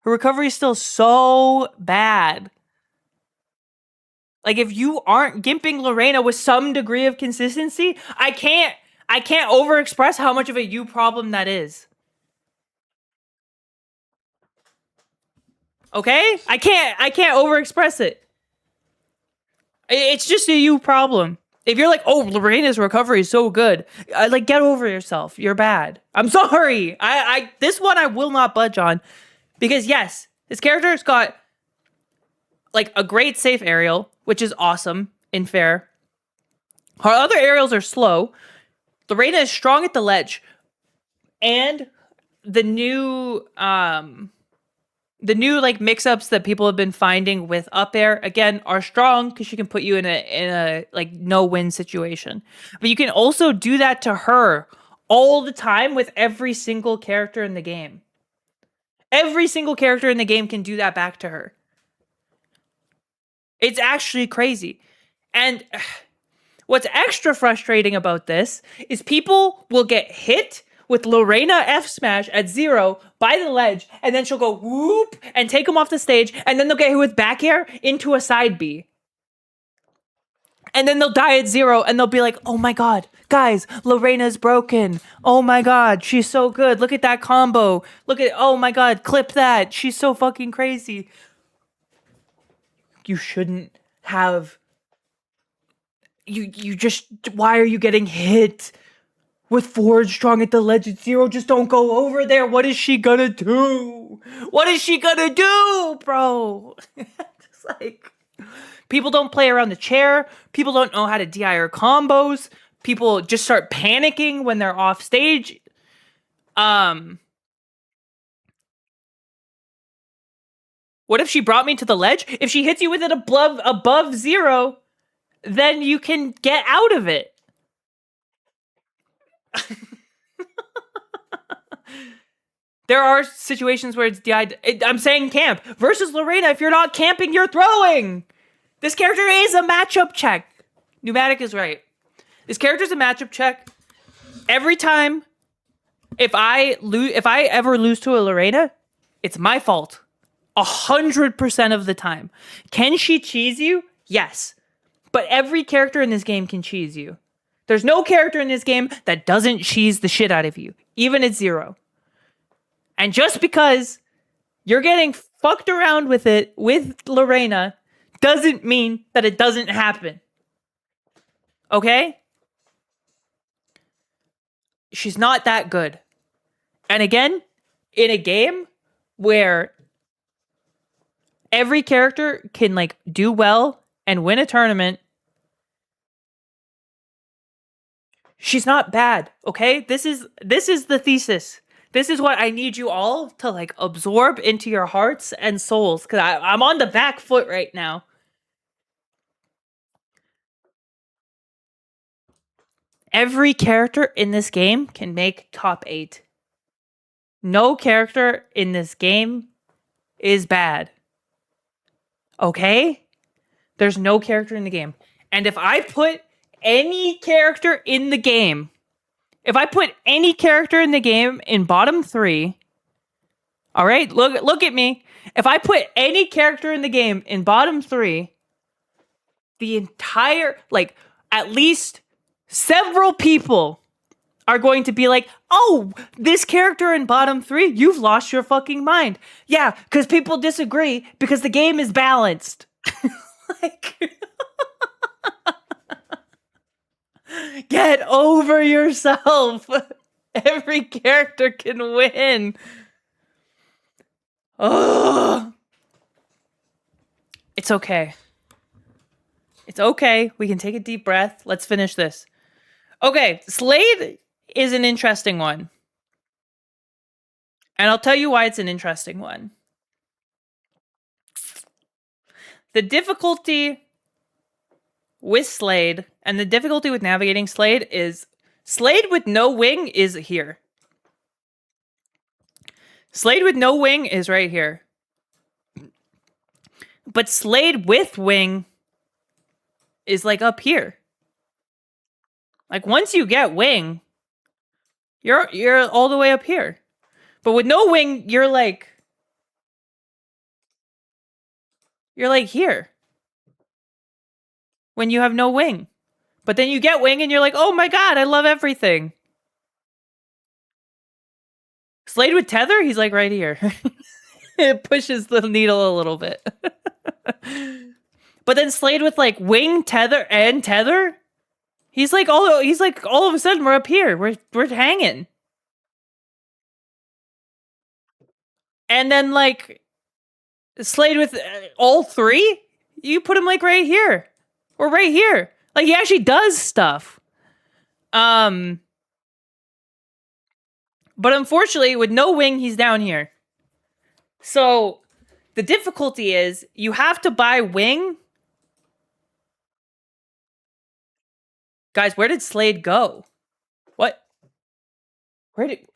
Her recovery is still so bad. Like, if you aren't gimping Lorena with some degree of consistency, I can't overexpress how much of a you problem that is. Okay? I can't overexpress it. It's just a you problem. If you're like, oh, Lorena's recovery is so good, like, get over yourself. You're bad. I'm sorry. This one I will not budge on. Because yes, this character's got like a great safe aerial, which is awesome and fair. Her other aerials are slow. Lorena is strong at the ledge. And the new like mix-ups that people have been finding with up air again are strong because she can put you in a like no-win situation. But you can also do that to her all the time with every single character in the game. Every single character in the game can do that back to her. It's actually crazy. And what's extra frustrating about this is people will get hit with Lorena F smash at 0 by the ledge, and then she'll go whoop and take them off the stage, and then they'll get hit with back air into a side B. And then they'll die at 0, and they'll be like, oh my god, guys, Lorena's broken. Oh my god, she's so good. Look at that combo. Oh my god, clip that. She's so fucking crazy. You shouldn't have... You just... Why are you getting hit with Forge strong at the ledge at 0? Just don't go over there. What is she gonna do? What is she gonna do, bro? Just like... People don't play around the chair. People don't know how to DIR combos. People just start panicking when they're off stage. What if she brought me to the ledge? If she hits you with it above 0, then you can get out of it. There are situations where it's I'm saying camp. Versus Lorena, if you're not camping, you're throwing. This character is a matchup check. Pneumatic is right. This character's a matchup check. Every time, if I ever lose to a Lorena, it's my fault. 100% of the time. Can she cheese you? Yes. But every character in this game can cheese you. There's no character in this game that doesn't cheese the shit out of you, even at 0. And just because you're getting fucked around with it with Lorena doesn't mean that it doesn't happen. Okay? She's not that good. And again, in a game where every character can like do well and win a tournament, she's not bad, okay? This is the thesis. This is what I need you all to like absorb into your hearts and souls, because I'm on the back foot right now. Every character in this game can make top 8. No character in this game is bad. Okay? There's no character in the game. And if I put any character in the game, in bottom 3, all right, look at me. If I put any character in the game in bottom 3, the entire, like, at least several people are going to be like, oh, this character in bottom 3, you've lost your fucking mind. Yeah, because people disagree because the game is balanced. Like, get over yourself. Every character can win. Oh, it's okay. It's okay. We can take a deep breath. Let's finish this. Okay, Slade is an interesting one. And I'll tell you why it's an interesting one. The difficulty with Slade and the difficulty with navigating Slade is Slade with no wing is here. Slade with no wing is right here. But Slade with wing is like up here. Like once you get wing, you're all the way up here. But with no wing, you're like here. When you have no wing. But then you get wing and you're like, oh my god, I love everything. Slade with tether, he's like right here. It pushes the needle a little bit. But then Slade with like wing, tether, and tether, he's like all of a sudden we're up here. We're hanging. And then like Slade with all 3, you put him like right here. Or right here. Like he actually does stuff. But unfortunately, with no wing, he's down here. So the difficulty is you have to buy wing. Guys, where did Slade go? What? Where did...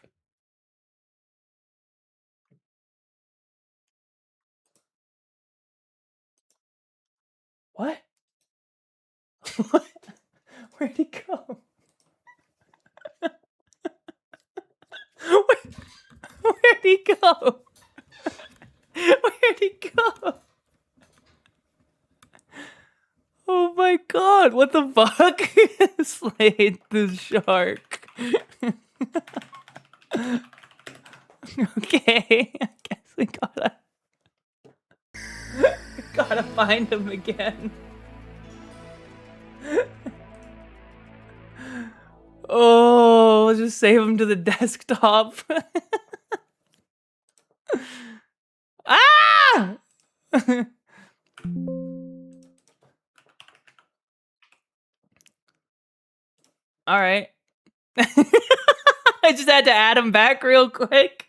What? Where'd he go? Where'd he go? Where'd he go? Oh my god, what the fuck? Slade the shark. Okay, I guess we gotta find him again. Oh, let's just save him to the desktop. Ah! All right. I just had to add him back real quick.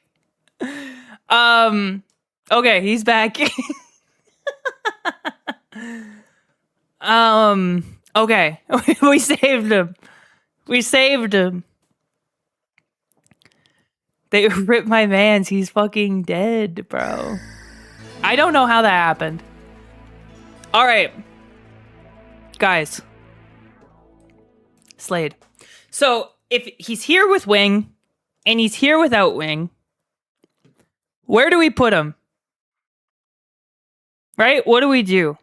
Okay, he's back. Okay. We saved him. They ripped my mans. He's fucking dead, bro. I don't know how that happened. All right. Guys. Slade. So, if he's here with Wing, and he's here without Wing, where do we put him? Right? What do we do?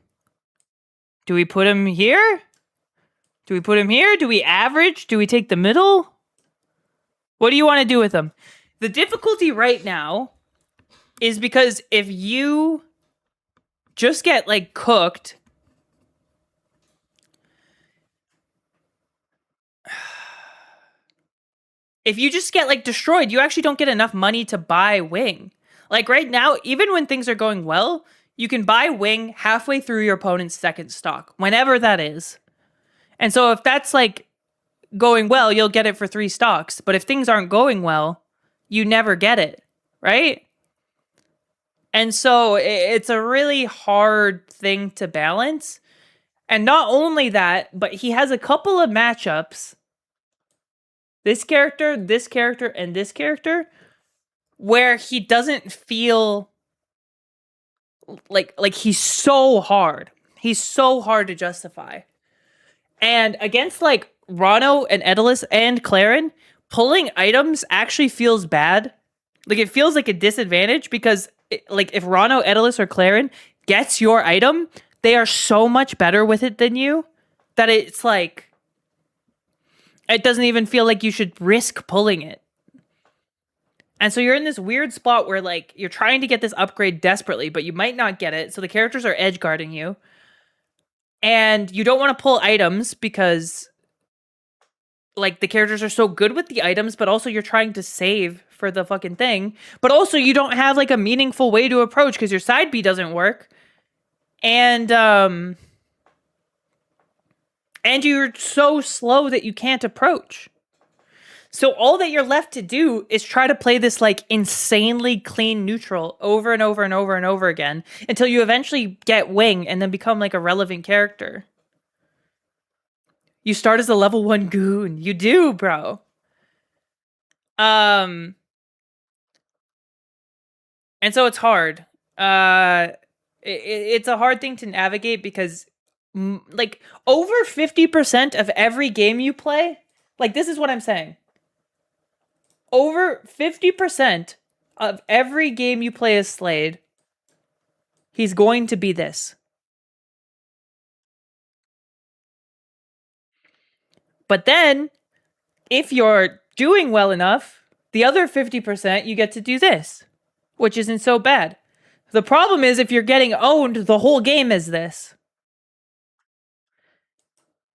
Do we put him here? Do we put him here? Do we average? Do we take the middle? What do you want to do with him? The difficulty right now is because if you just get like cooked, if you just get like destroyed, you actually don't get enough money to buy Wing. Like right now, even when things are going well, you can buy Wing halfway through your opponent's second stock, whenever that is. And so if that's like going well, you'll get it for 3 stocks. But if things aren't going well, you never get it, right? And so it's a really hard thing to balance. And not only that, but he has a couple of matchups. This character, and this character, where he doesn't feel like he's so hard. He's so hard to justify. And against like Ranno and Etalus and Claren, pulling items actually feels bad. Like it feels like a disadvantage because like if Ranno, Etalus, or Claren gets your item, they are so much better with it than you that it's like it doesn't even feel like you should risk pulling it. And so you're in this weird spot where like you're trying to get this upgrade desperately, but you might not get it. So the characters are edge guarding you. And you don't want to pull items because like the characters are so good with the items, but also you're trying to save for the fucking thing. But also you don't have like a meaningful way to approach because your side B doesn't work. And you're so slow that you can't approach. So all that you're left to do is try to play this like insanely clean neutral over and over and over and over again until you eventually get Wing and then become like a relevant character. You start as a level 1 goon. You do, bro. And so it's hard. It's a hard thing to navigate because like over 50% of every game you play, like this is what I'm saying. Over 50% of every game you play as Slade, he's going to be this. But then, if you're doing well enough, the other 50% you get to do this, which isn't so bad. The problem is if you're getting owned, the whole game is this.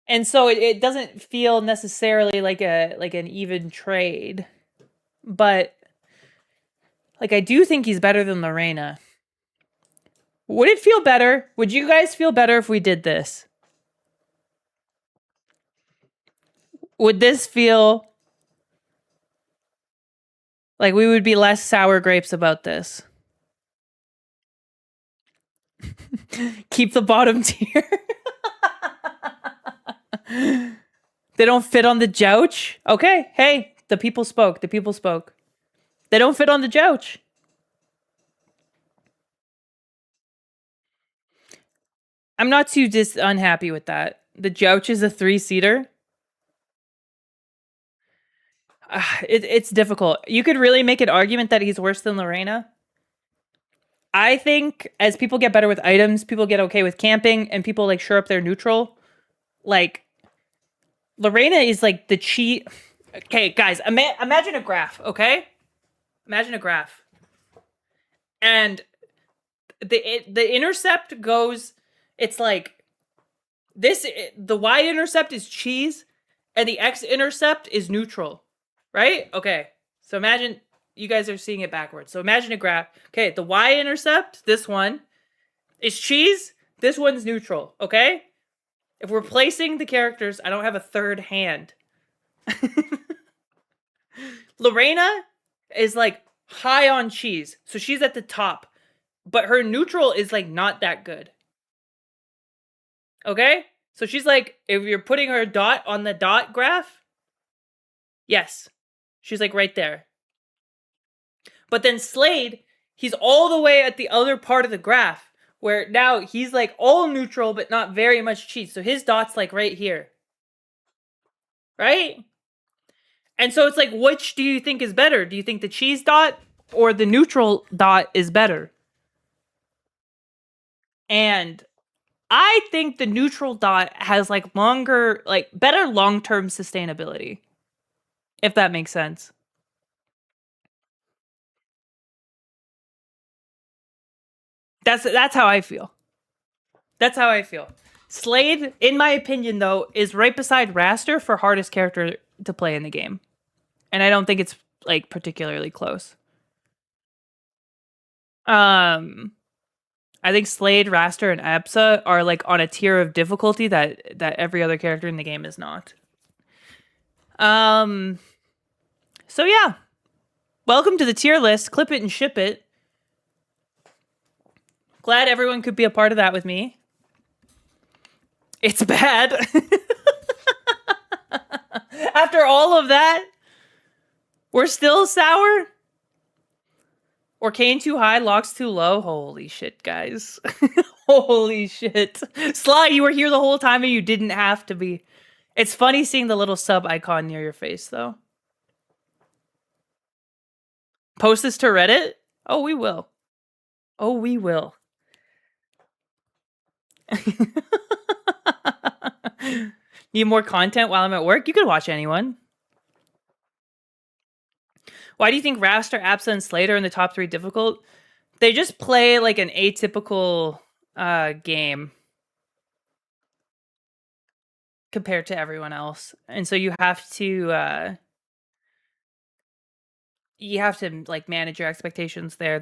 And so it doesn't feel necessarily like an even trade. But like I do think he's better than Lorena. Would it feel better? Would you guys feel better if we did this? Would this feel like we would be less sour grapes about this? Keep the bottom tier. They don't fit on the jouch? Okay, hey, the people spoke. The people spoke. They don't fit on the jouch. I'm not too unhappy with that. The jouch is a 3-seater. It's difficult. You could really make an argument that he's worse than Lorena. I think as people get better with items, people get okay with camping, and people like shore up their neutral. Like, Lorena is like the cheat. Okay, guys, imagine a graph, okay? Imagine a graph. And the intercept goes, it's like, the y-intercept is cheese, and the x-intercept is neutral, right? Okay, so imagine, you guys are seeing it backwards. So imagine a graph. Okay, the y-intercept, this one, is cheese, this one's neutral, okay? If we're placing the characters, I don't have a third hand. Lorena is like high on cheese, so she's at the top, but her neutral is like not that good. Okay? So she's like, if you're putting her dot on the dot graph, yes, she's like right there. But then Slade, he's all the way at the other part of the graph, where now he's like all neutral, but not very much cheese. So his dot's like right here. Right? And so it's like, which do you think is better? Do you think the cheese dot or the neutral dot is better? And I think the neutral dot has like better long-term sustainability. If that makes sense. That's how I feel. That's how I feel. Slade, in my opinion, though, is right beside Wrastor for hardest character to play in the game. And I don't think it's like particularly close. I think Slade, Wrastor, and Absa are like on a tier of difficulty that every other character in the game is not. So yeah. Welcome to the tier list. Clip it and ship it. Glad everyone could be a part of that with me. It's bad. After all of that, we're still sour? Orcane too high, Lox too low? Holy shit, guys. Holy shit. Slade, you were here the whole time and you didn't have to be. It's funny seeing the little sub icon near your face, though. Post this to Reddit? Oh, we will. Oh, we will. Need more content while I'm at work? You could watch anyone. Why do you think Wrastor, Absa, and Slade are in the top 3 difficult? They just play like an atypical game compared to everyone else. And so you have to like manage your expectations there.